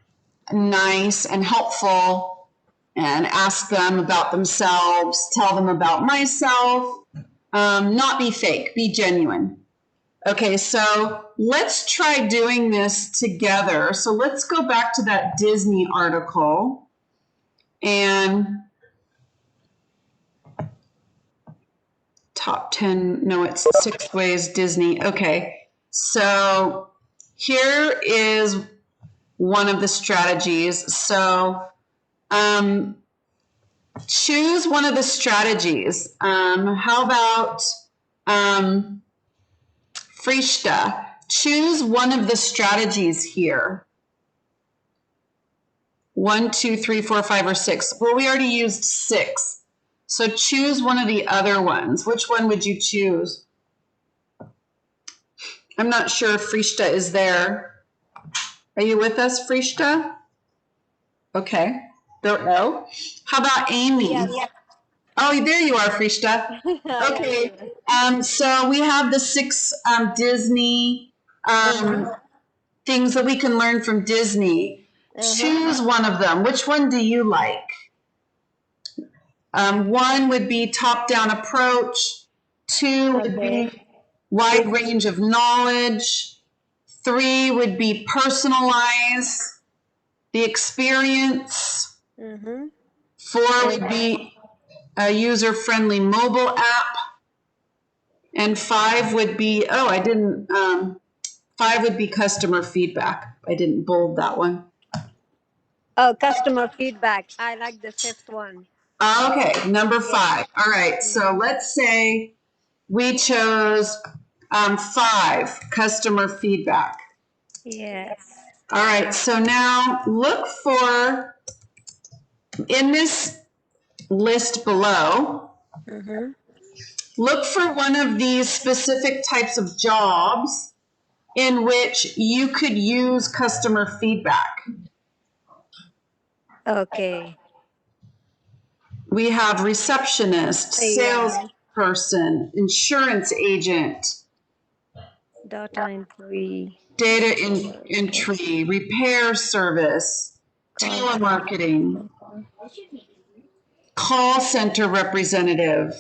nice and helpful and ask them about themselves, tell them about myself, not be fake, be genuine. Okay, so let's try doing this together. So let's go back to that Disney article and top 10, no, it's 6 ways Disney. Okay, so here is one of the strategies. So choose one of the strategies. How about Frishta? Choose one of the strategies here. 1, 2, 3, 4, 5, or 6. Well, we already used 6. So choose one of the other ones. Which one would you choose? I'm not sure if Frishta is there. Are you with us, Frishta? Okay. Don't know. How about Amy? Yes. Oh, there you are, Frishta. Okay. So we have the 6 Disney things that we can learn from Disney. Choose one of them. Which one do you like? 1 would be top-down approach. 2 would be wide range of knowledge. 3 would be personalize the experience. 4 would be a user-friendly mobile app. And 5 would be, 5 would be customer feedback. I didn't bold that one. Oh, customer feedback. I like the 5th one. Okay, number 5. All right, so let's say We chose 5, customer feedback. Yes. All right, so now look for, in this list below, look for one of these specific types of jobs in which you could use customer feedback. Okay. We have receptionist, Yeah. salesperson, insurance agent, Data entry. data entry, repair service, Call center. telemarketing, call center representative,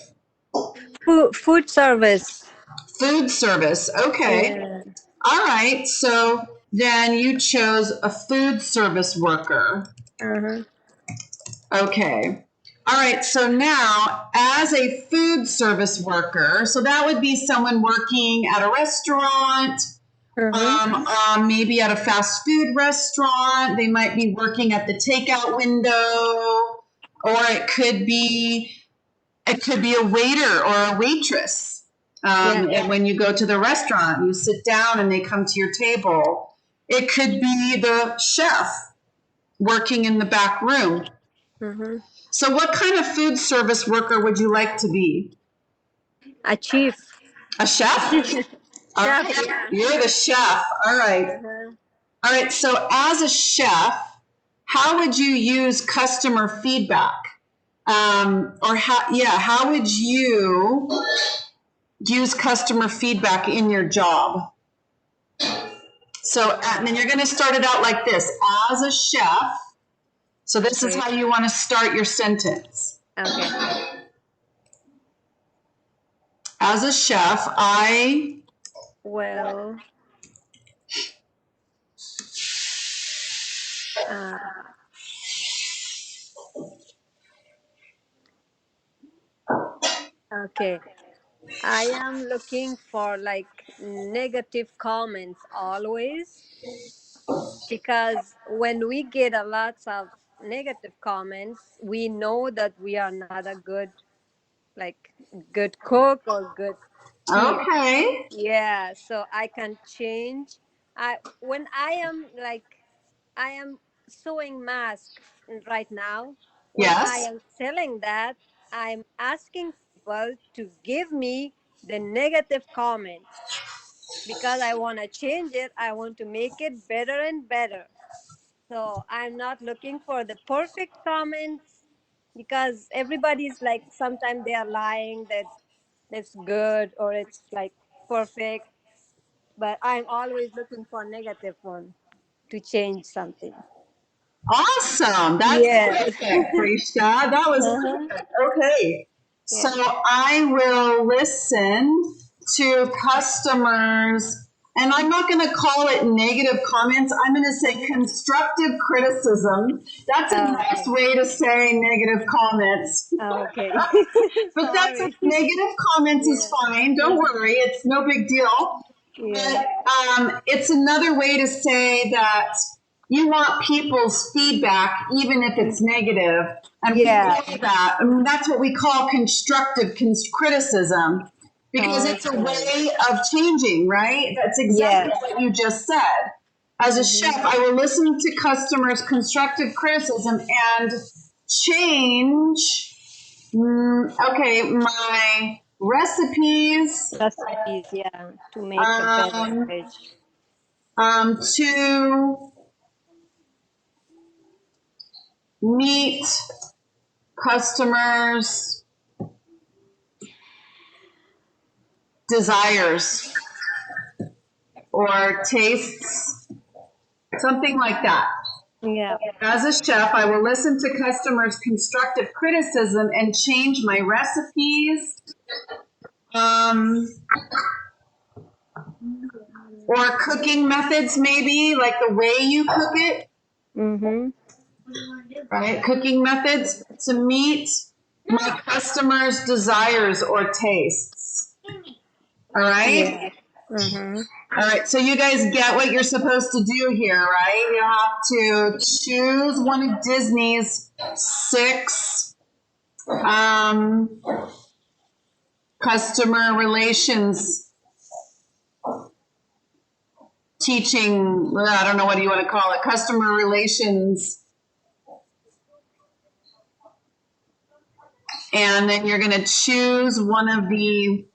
Food service. food service. Okay. Yeah. All right. So then you chose a food service worker. Okay. All right. So now, as a food service worker, so that would be someone working at a restaurant, maybe at a fast food restaurant. They might be working at the takeout window, or it could be a waiter or a waitress. And when you go to the restaurant, you sit down and they come to your table. It could be the chef working in the back room. So what kind of food service worker would you like to be? A chief. A chef? All Chef, right. yeah. You're the chef. All right. All right. So as a chef, how would you use customer feedback? How would you use customer feedback in your job? So, and then you're going to start it out like this: as a chef. So this is how you want to start your sentence. Okay. As a chef, I Well, okay. I am looking for like negative comments always, because when we get a lots of negative comments, we know that we are not a like good cook or good chief. okay. Yeah, so I can change. When I am sewing mask right now. When I Yes. am selling that, I'm asking people to give me the negative comments because I want to change it. I want to make it better and better. So I'm not looking for the perfect comments, because everybody's like sometimes they are lying that it's good or it's like perfect, but I'm always looking for negative one to change something. Awesome. That's Yes. perfect, Prisha. That was Uh-huh. perfect. Okay. So Yeah. I will listen to customers, and I'm not going to call it negative comments. I'm going to say constructive criticism. That's a nice Okay. way to say negative comments. Okay. But that's Sorry. negative comments is Yeah. fine. Don't worry. It's no big deal. Yeah. But it's another way to say that you want people's feedback, even if it's negative. And we Yeah. call that, that's what we call constructive criticism, because it's a Okay. way of changing, right? That's exactly Yes. what you just said. As a chef, I will listen to customers' constructive criticism and change, my recipes Recipes, yeah, to make a better um, dish. to meet customers' desires or tastes, something like that. Yeah. As a chef, I will listen to customers' constructive criticism and change my recipes, or cooking methods, maybe like the way you cook it, Mm-hmm. right? Cooking methods to meet my customers' desires or tastes. All right? Yeah. Mm-hmm. All right, so you guys get what you're supposed to do here, right? You have to choose one of Disney's 6 customer relations teaching, I don't know what do you want to call it, customer relations. And then you're going to choose one of the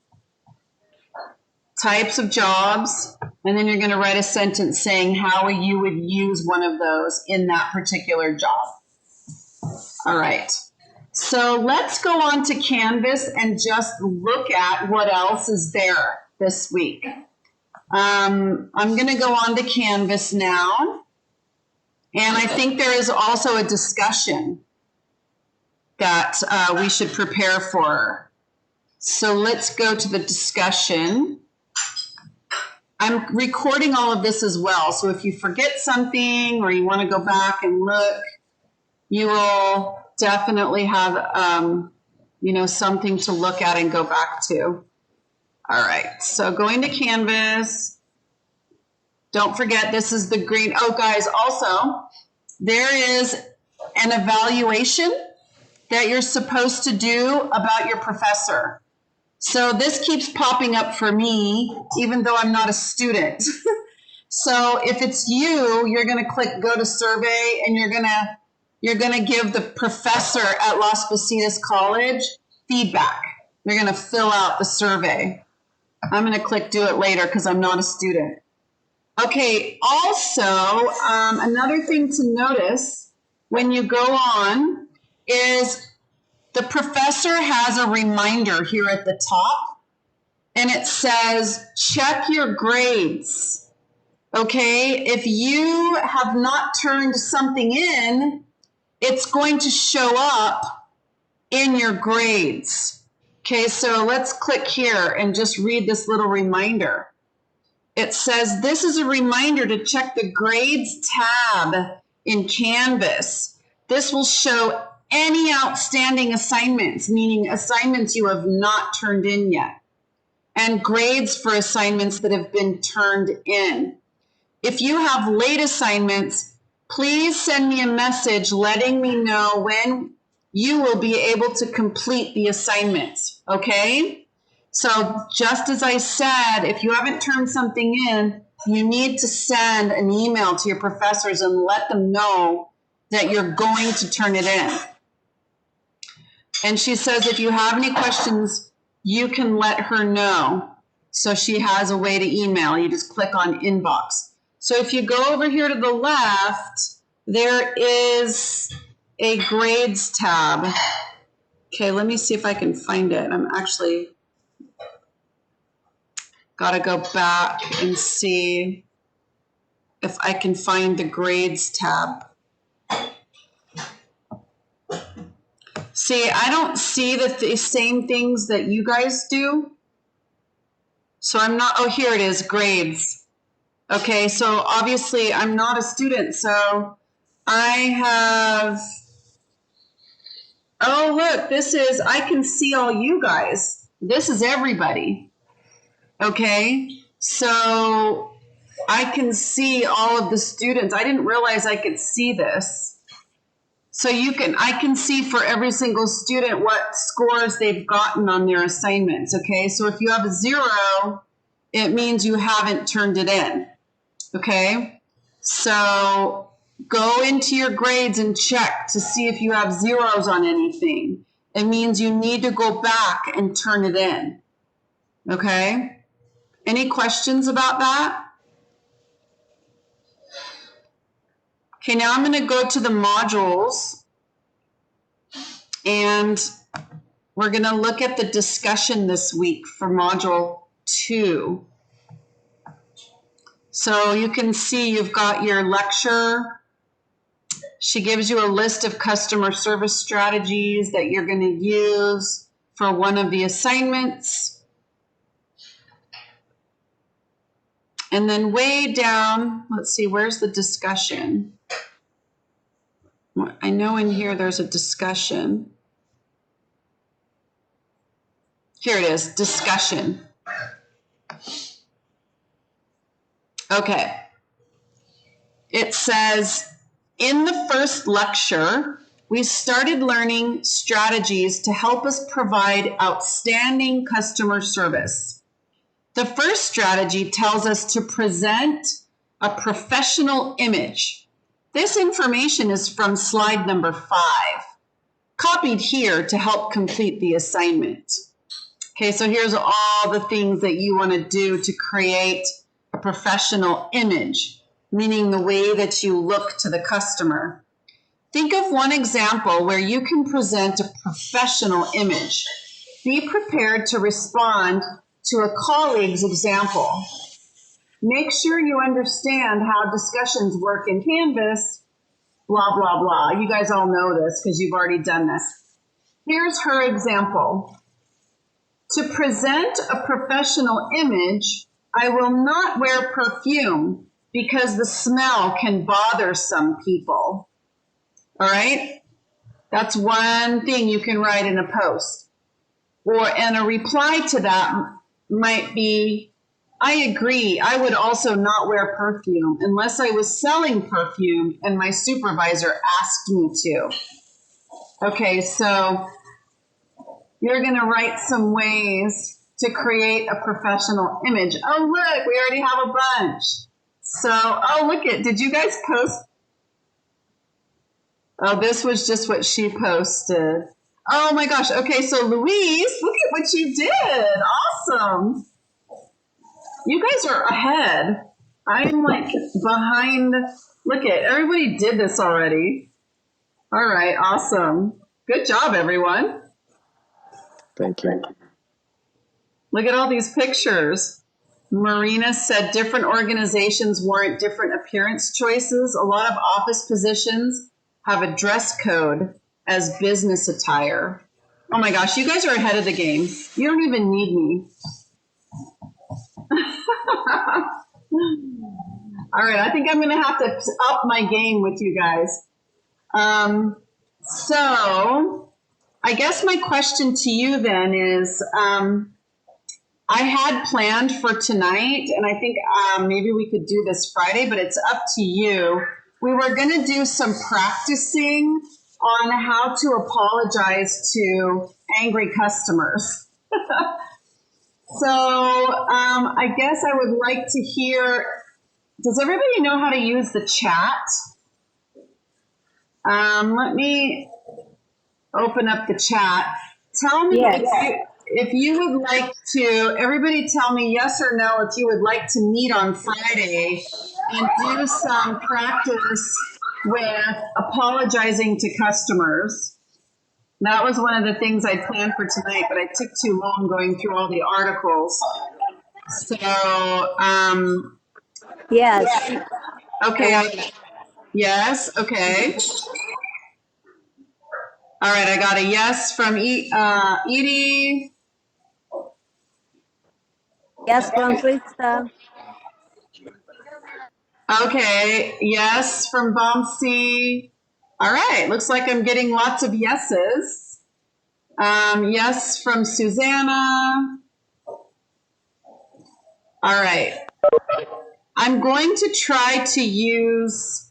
types of jobs, and then you're going to write a sentence saying how you would use one of those in that particular job. All right. So let's go on to Canvas and just look at what else is there this week. I'm going to go on to Canvas now, and I think there is also a discussion that we should prepare for. So let's go to the discussion. I'm recording all of this as well, so if you forget something or you want to go back and look, you will definitely have something to look at and go back to. All right, so going to Canvas. Don't forget, this is the green. Oh, guys, also, there is an evaluation that you're supposed to do about your professor. So this keeps popping up for me, even though I'm not a student. So if it's you, you're going to click Go to Survey, and you're going to give the professor at Las Positas College feedback. You're going to fill out the survey. I'm going to click Do It Later because I'm not a student. Okay, also, another thing to notice when you go on is the professor has a reminder here at the top, and it says, check your grades. Okay, if you have not turned something in, it's going to show up in your grades. Okay, so let's click here and just read this little reminder. It says, this is a reminder to check the grades tab in Canvas. This will show any outstanding assignments, meaning assignments you have not turned in yet, and grades for assignments that have been turned in. If you have late assignments, please send me a message letting me know when you will be able to complete the assignments, okay? So just as I said, if you haven't turned something in, you need to send an email to your professors and let them know that you're going to turn it in. And she says if you have any questions, you can let her know. So she has a way to email. You just click on Inbox. So if you go over here to the left, there is a Grades tab. Okay, let me see if I can find it. I'm actually got to go back and see if I can find the Grades tab. See, I don't see the same things that you guys do. So I'm not, oh, here it is, Grades. Okay, so obviously I'm not a student, so I have, oh, look, this is, I can see all you guys. This is everybody. Okay, so I can see all of the students. I didn't realize I could see this. So I can see for every single student what scores they've gotten on their assignments, okay? So if you have a 0, it means you haven't turned it in, okay? So go into your grades and check to see if you have 0s on anything. It means you need to go back and turn it in, okay? Any questions about that? Okay, now I'm going to go to the modules, and we're going to look at the discussion this week for Module 2. So you can see you've got your lecture. She gives you a list of customer service strategies that you're going to use for one of the assignments. And then way down, let's see, where's the discussion? I know in here there's a discussion. Here it is, discussion. Okay. It says, in the first lecture, we started learning strategies to help us provide outstanding customer service. The first strategy tells us to present a professional image. This information is from slide number 5, copied here to help complete the assignment. Okay, so here's all the things that you want to do to create a professional image, meaning the way that you look to the customer. Think of one example where you can present a professional image. Be prepared to respond to a colleague's example. Make sure you understand how discussions work in Canvas, blah, blah, blah. You guys all know this because you've already done this. Here's her example. To present a professional image, I will not wear perfume because the smell can bother some people. All right? That's one thing you can write in a post. And a reply to that might be, I agree, I would also not wear perfume unless I was selling perfume and my supervisor asked me to. Okay, so you're going to write some ways to create a professional image. Oh, look, we already have a bunch. So, look it. Did you guys post? Oh, this was just what she posted. Oh my gosh. Okay, so Louise, look at what you did. Awesome. You guys are ahead. I'm like behind. Look at, everybody did this already. All right, awesome. Good job, everyone. Thank you. Look at all these pictures. Marina said different organizations warrant different appearance choices. A lot of office positions have a dress code as business attire. Oh my gosh, you guys are ahead of the game. You don't even need me. All right, I think I'm going to have to up my game with you guys. So I guess my question to you then is, I had planned for tonight, and I think maybe we could do this Friday, but it's up to you. We were going to do some practicing on how to apologize to angry customers. So I guess I would like to hear, does everybody know how to use the chat? Let me open up the chat. Tell me if you would like to, everybody tell me yes or no if you would like to meet on Friday and do some practice with apologizing to customers. That was one of the things I planned for tonight, but I took too long going through all the articles. So, Yes. okay. Yes, okay. All right, I got a yes from Edie. Yes, from Krista. Okay, yes from Bomsey. All right, looks like I'm getting lots of yeses. Yes from Susanna. All right. I'm going to try to use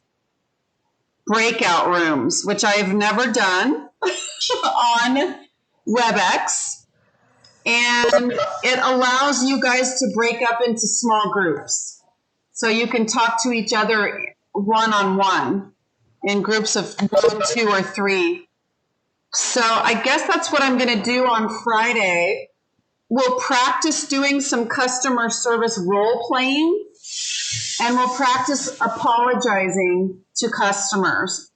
breakout rooms, which I have never done on WebEx. And it allows you guys to break up into small groups. So you can talk to each other one-on-one in groups of 1, 2, or 3. So I guess that's what I'm going to do on Friday. We'll practice doing some customer service role playing, and we'll practice apologizing to customers.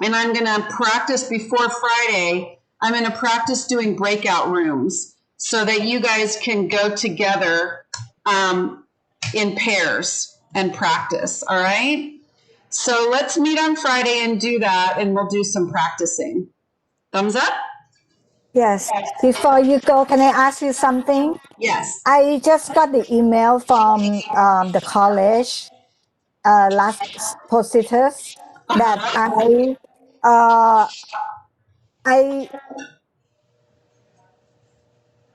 And I'm going to practice before Friday. I'm going to practice doing breakout rooms so that you guys can go together in pairs and practice. All right. So let's meet on Friday and do that, and we'll do some practicing. Thumbs up? Yes. Before you go, can I ask you something? Yes. I just got the email from the college last positors that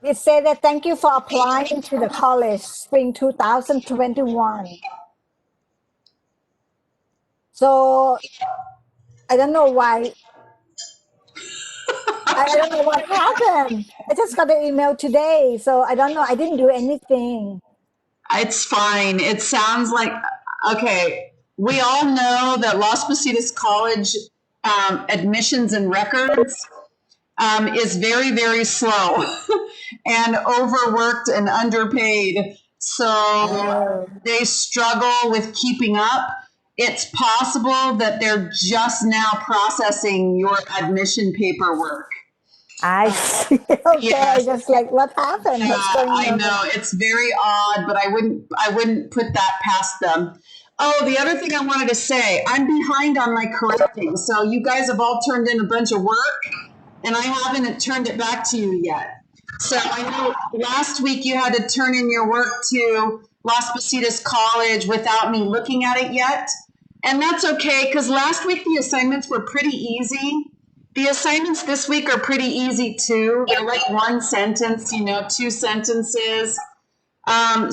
it said that thank you for applying to the college spring 2021. So I don't know why I don't know what happened. I just got the email today, so I don't know. I didn't do anything. It's fine. It sounds like, okay, we all know that Las Positas College admissions and records is very, very slow and overworked and underpaid. So they struggle with keeping up. It's possible that they're just now processing your admission paperwork. I see. Okay, I Yes. just like, what happened? Yeah, What's going I on? know it's very odd, but I wouldn't put that past them. Oh, the other thing I wanted to say, I'm behind on my correcting. So you guys have all turned in a bunch of work, and I haven't turned it back to you yet. So I know last week you had to turn in your work to Las Positas College without me looking at it yet. And that's okay, because last week the assignments were pretty easy. The assignments this week are pretty easy too. They're like one sentence, 2 sentences. I'm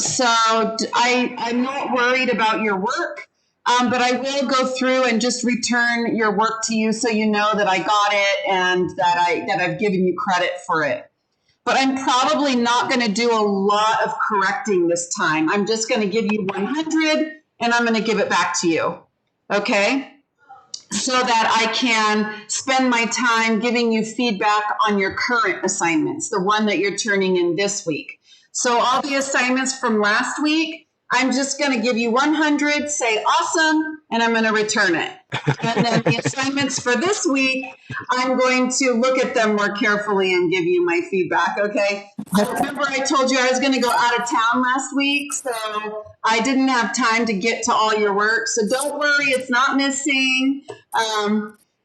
not worried about your work, but I will go through and just return your work to you so you know that I got it and that I've given you credit for it. But I'm probably not going to do a lot of correcting this time. I'm just going to give you 100 and I'm going to give it back to you. Okay? So that I can spend my time giving you feedback on your current assignments, the one that you're turning in this week. So all the assignments from last week, I'm just going to give you 100, say awesome, and I'm going to return it. And then the assignments for this week, I'm going to look at them more carefully and give you my feedback, okay? Remember I told you I was going to go out of town last week, so I didn't have time to get to all your work. So don't worry, it's not missing.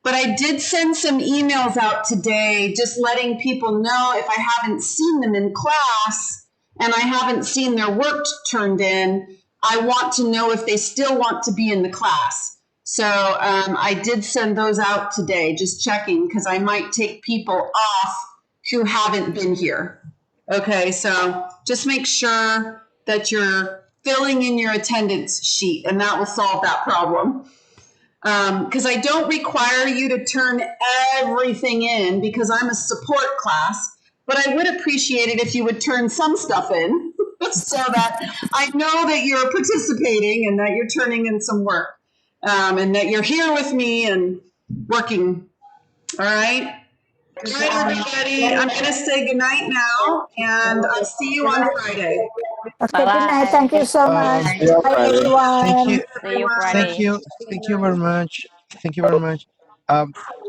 But I did send some emails out today just letting people know if I haven't seen them in class and I haven't seen their work turned in, I want to know if they still want to be in the class. So I did send those out today, just checking, because I might take people off who haven't been here. Okay, so just make sure that you're filling in your attendance sheet, and that will solve that problem. Because I don't require you to turn everything in because I'm a support class, but I would appreciate it if you would turn some stuff in so that I know that you're participating and that you're turning in some work and that you're here with me and working. All right. All right, everybody. I'm going to say goodnight now, and I'll see you on Friday. Okay, good night. Thank you so much. Um, Yeah, Bye, Friday. thank everyone. you, See you thank Friday. you, thank you very much. Thank you very much.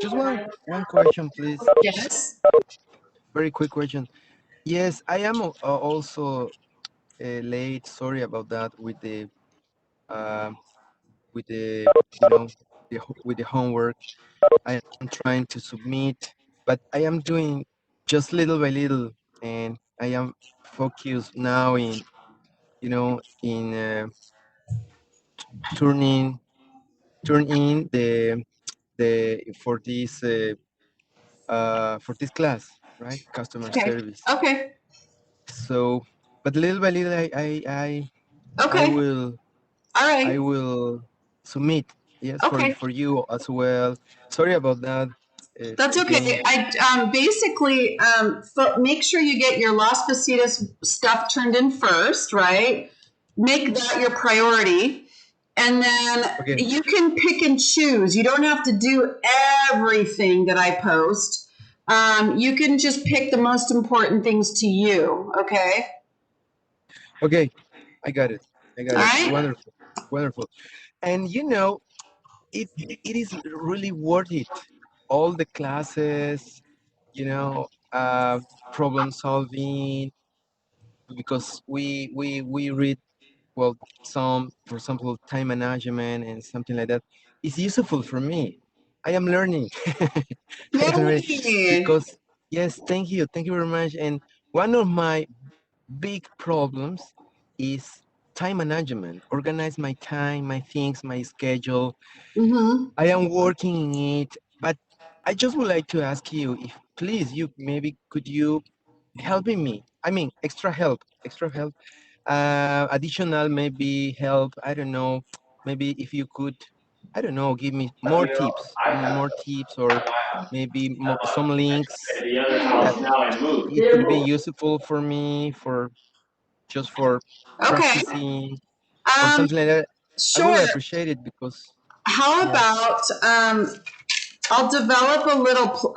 Just one question, please. Yes. Very quick question. Yes, I am also late. Sorry about that uh, with the with the homework. I am trying to submit, but I am doing just little by little, and I am focused now in in turning turn in the for this class, right? Customer Okay. service. Okay. So, but little by little, I Okay. will All I right. will submit. Yes, Okay. for you as well. Sorry about that. That's Again, okay. I basically make sure you get your Las Positas stuff turned in first, right? Make that your priority, and then okay, you can pick and choose. You don't have to do everything that I post. You can just pick the most important things to you. Okay. okay, I got it. I got All it. right. Wonderful, wonderful. And it it is really worth it. All the classes, you know, uh, problem solving, because we read, well, some, for example, time management and something like that. It's useful for me. I am learning. I am learning Yay. because, yes, thank you very much. And one of my big problems is time management. Organize my time, my things, my schedule. Mm-hmm. I am working in it, but I just would like to ask you if, please, you maybe could you helping me? I mean, extra help, additional maybe help. I don't know. Maybe if you could I don't know, give me more tips, more tips, or maybe some links that it could be useful for me for just for Okay. practicing or Um, something like that. I will sure. appreciate it because How yes. about I'll develop a little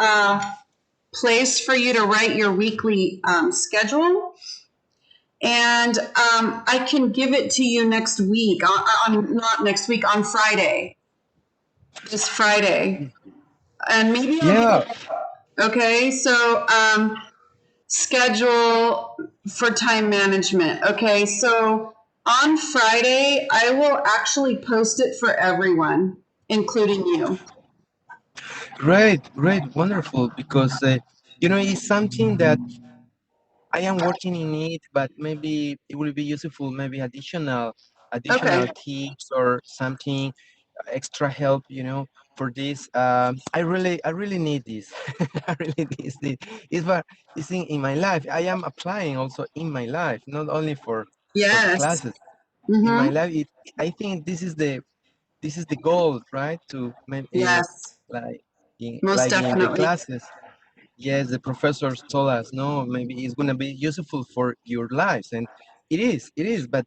place for you to write your weekly schedule, and I can give it to you next week. Not next week, on Friday. This Friday, and maybe I'll Yeah, give. Okay, so schedule for time management. Okay, so on Friday, I will actually post it for everyone, including you. great, great, wonderful. Because it's something that I am working in it, but maybe it will be useful. Maybe additional Okay. tips or something extra help. For this. I really need this. I really need this. It's in my life. I am applying also in my life, not only for the Yes. classes. In my Mm-hmm. life, I think this is the goal, right? To maybe Yes. like Most in the definitely. classes. Yes, the professors told us, no, maybe it's gonna be useful for your lives, and it is. But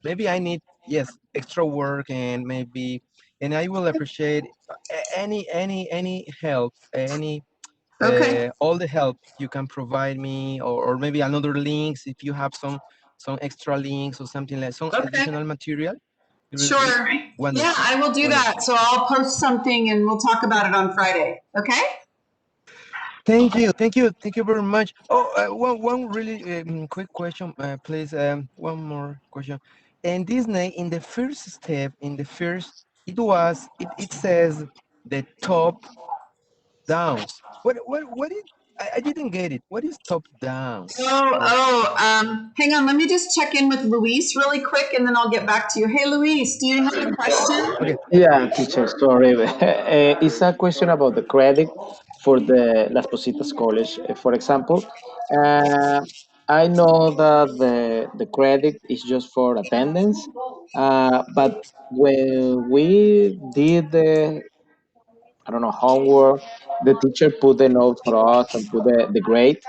maybe I need, yes, extra work, and I will appreciate any help, any Okay. all the help you can provide me, or maybe another links if you have some extra links or something like some Okay. additional material. It will be Sure. Yeah, wonderful, I will do wonderful. that. So I'll post something and we'll talk about it on Friday. Okay? Thank you very much. Oh, one really quick question, please. One more question. In Disney, in the first step, it says the top downs. What is? I didn't get it. What is top downs? Or Hang on. Let me just check in with Luis really quick and then I'll get back to you. Hey, Luis, do you have a question? okay, Yeah, teacher, sorry. It's a question about the credit for the Las Positas College. For example, uh, I know that the credit is just for attendance, but when we did the, I don't know, homework, the teacher put the note for us and put the grade.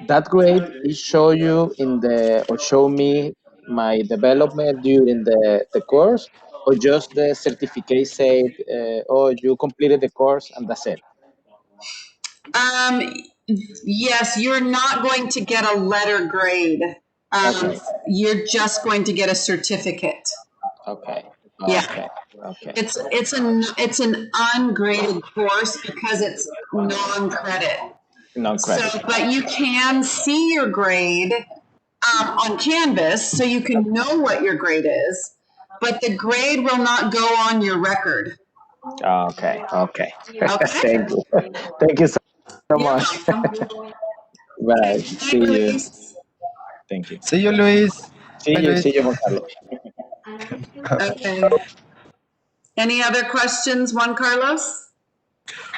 That grade is show you in the, or show me my development during the course, or just the certificate said, oh, you completed the course and that's it. Um, yes, you're not going to get a letter grade. Um, Okay, you're just going to get a certificate. okay, Yeah. okay, okay. It's an ungraded course because it's non-credit. So, Non-credit. but you can see your grade on Canvas, so you can know what your grade is. But the grade will not go on your record. Okay, okay. Okay. Thank you. Thank you so You're much. welcome. Bye. Okay. Bye, See you. Luis. Thank you. see you, Luis. Bye, See Luis. you, Juan Carlos. Okay. Any other questions, Juan Carlos?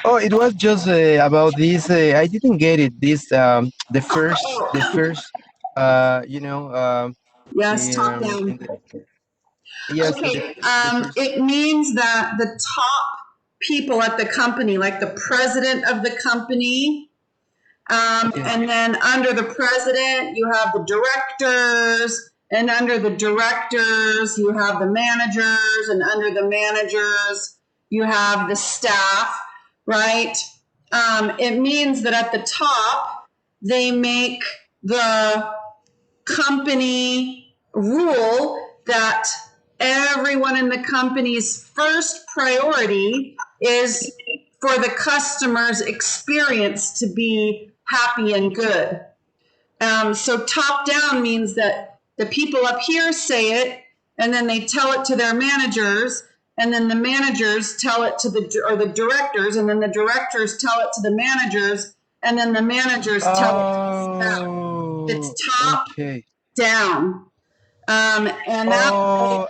Oh, it was just about this. I didn't get it. This the Oh, first, yes, top in down. the yes, Okay. the first. It means that the top people at the company, like the president of the company, Okay. and then under the president, you have the directors, and under the directors, you have the managers, and under the managers, you have the staff, right? It means that at the top, they make the company rule that everyone in the company's first priority is for the customer's experience to be happy and good. So top down means that the people up here say it, and then they tell it to their managers, and then the managers tell it to the directors, and then the directors tell it to the managers, and then the managers tell it to the staff. It's Oh, top okay. down. And that Oh,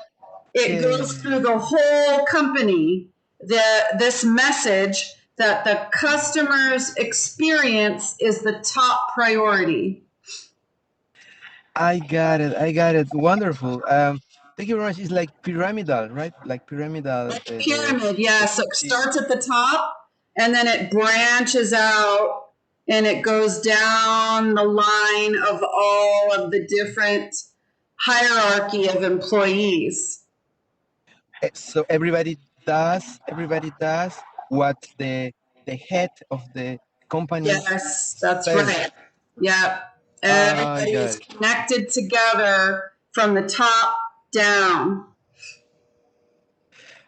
it goes okay. through the whole company. This message that the customer's experience is the top priority. I got it. I got it. Wonderful. Thank you very much. It's like pyramidal, right? Like pyramidal. Pyramid, yeah. So it starts at the top and then it branches out and it goes down the line of all of the different hierarchy of employees. So everybody does what the head of the company Yes, that's says. right. Yeah. I Everybody got is it. connected together from the top down.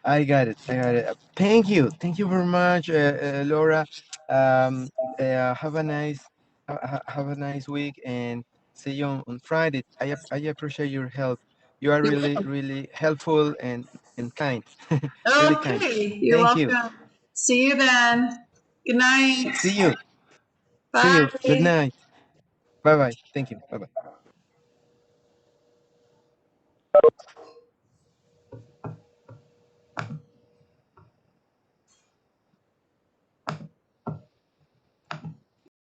I got it. I got it. Thank you. Thank you very much, Laura. Um, have a nice have a nice week and see you on Friday. I appreciate your help. You are You're really helpful and kind. Really welcome. kind. Okay, you're Thank you. welcome. See you then. Good night. See you. See you. Good Bye. night. Bye bye. Thank you. Bye bye.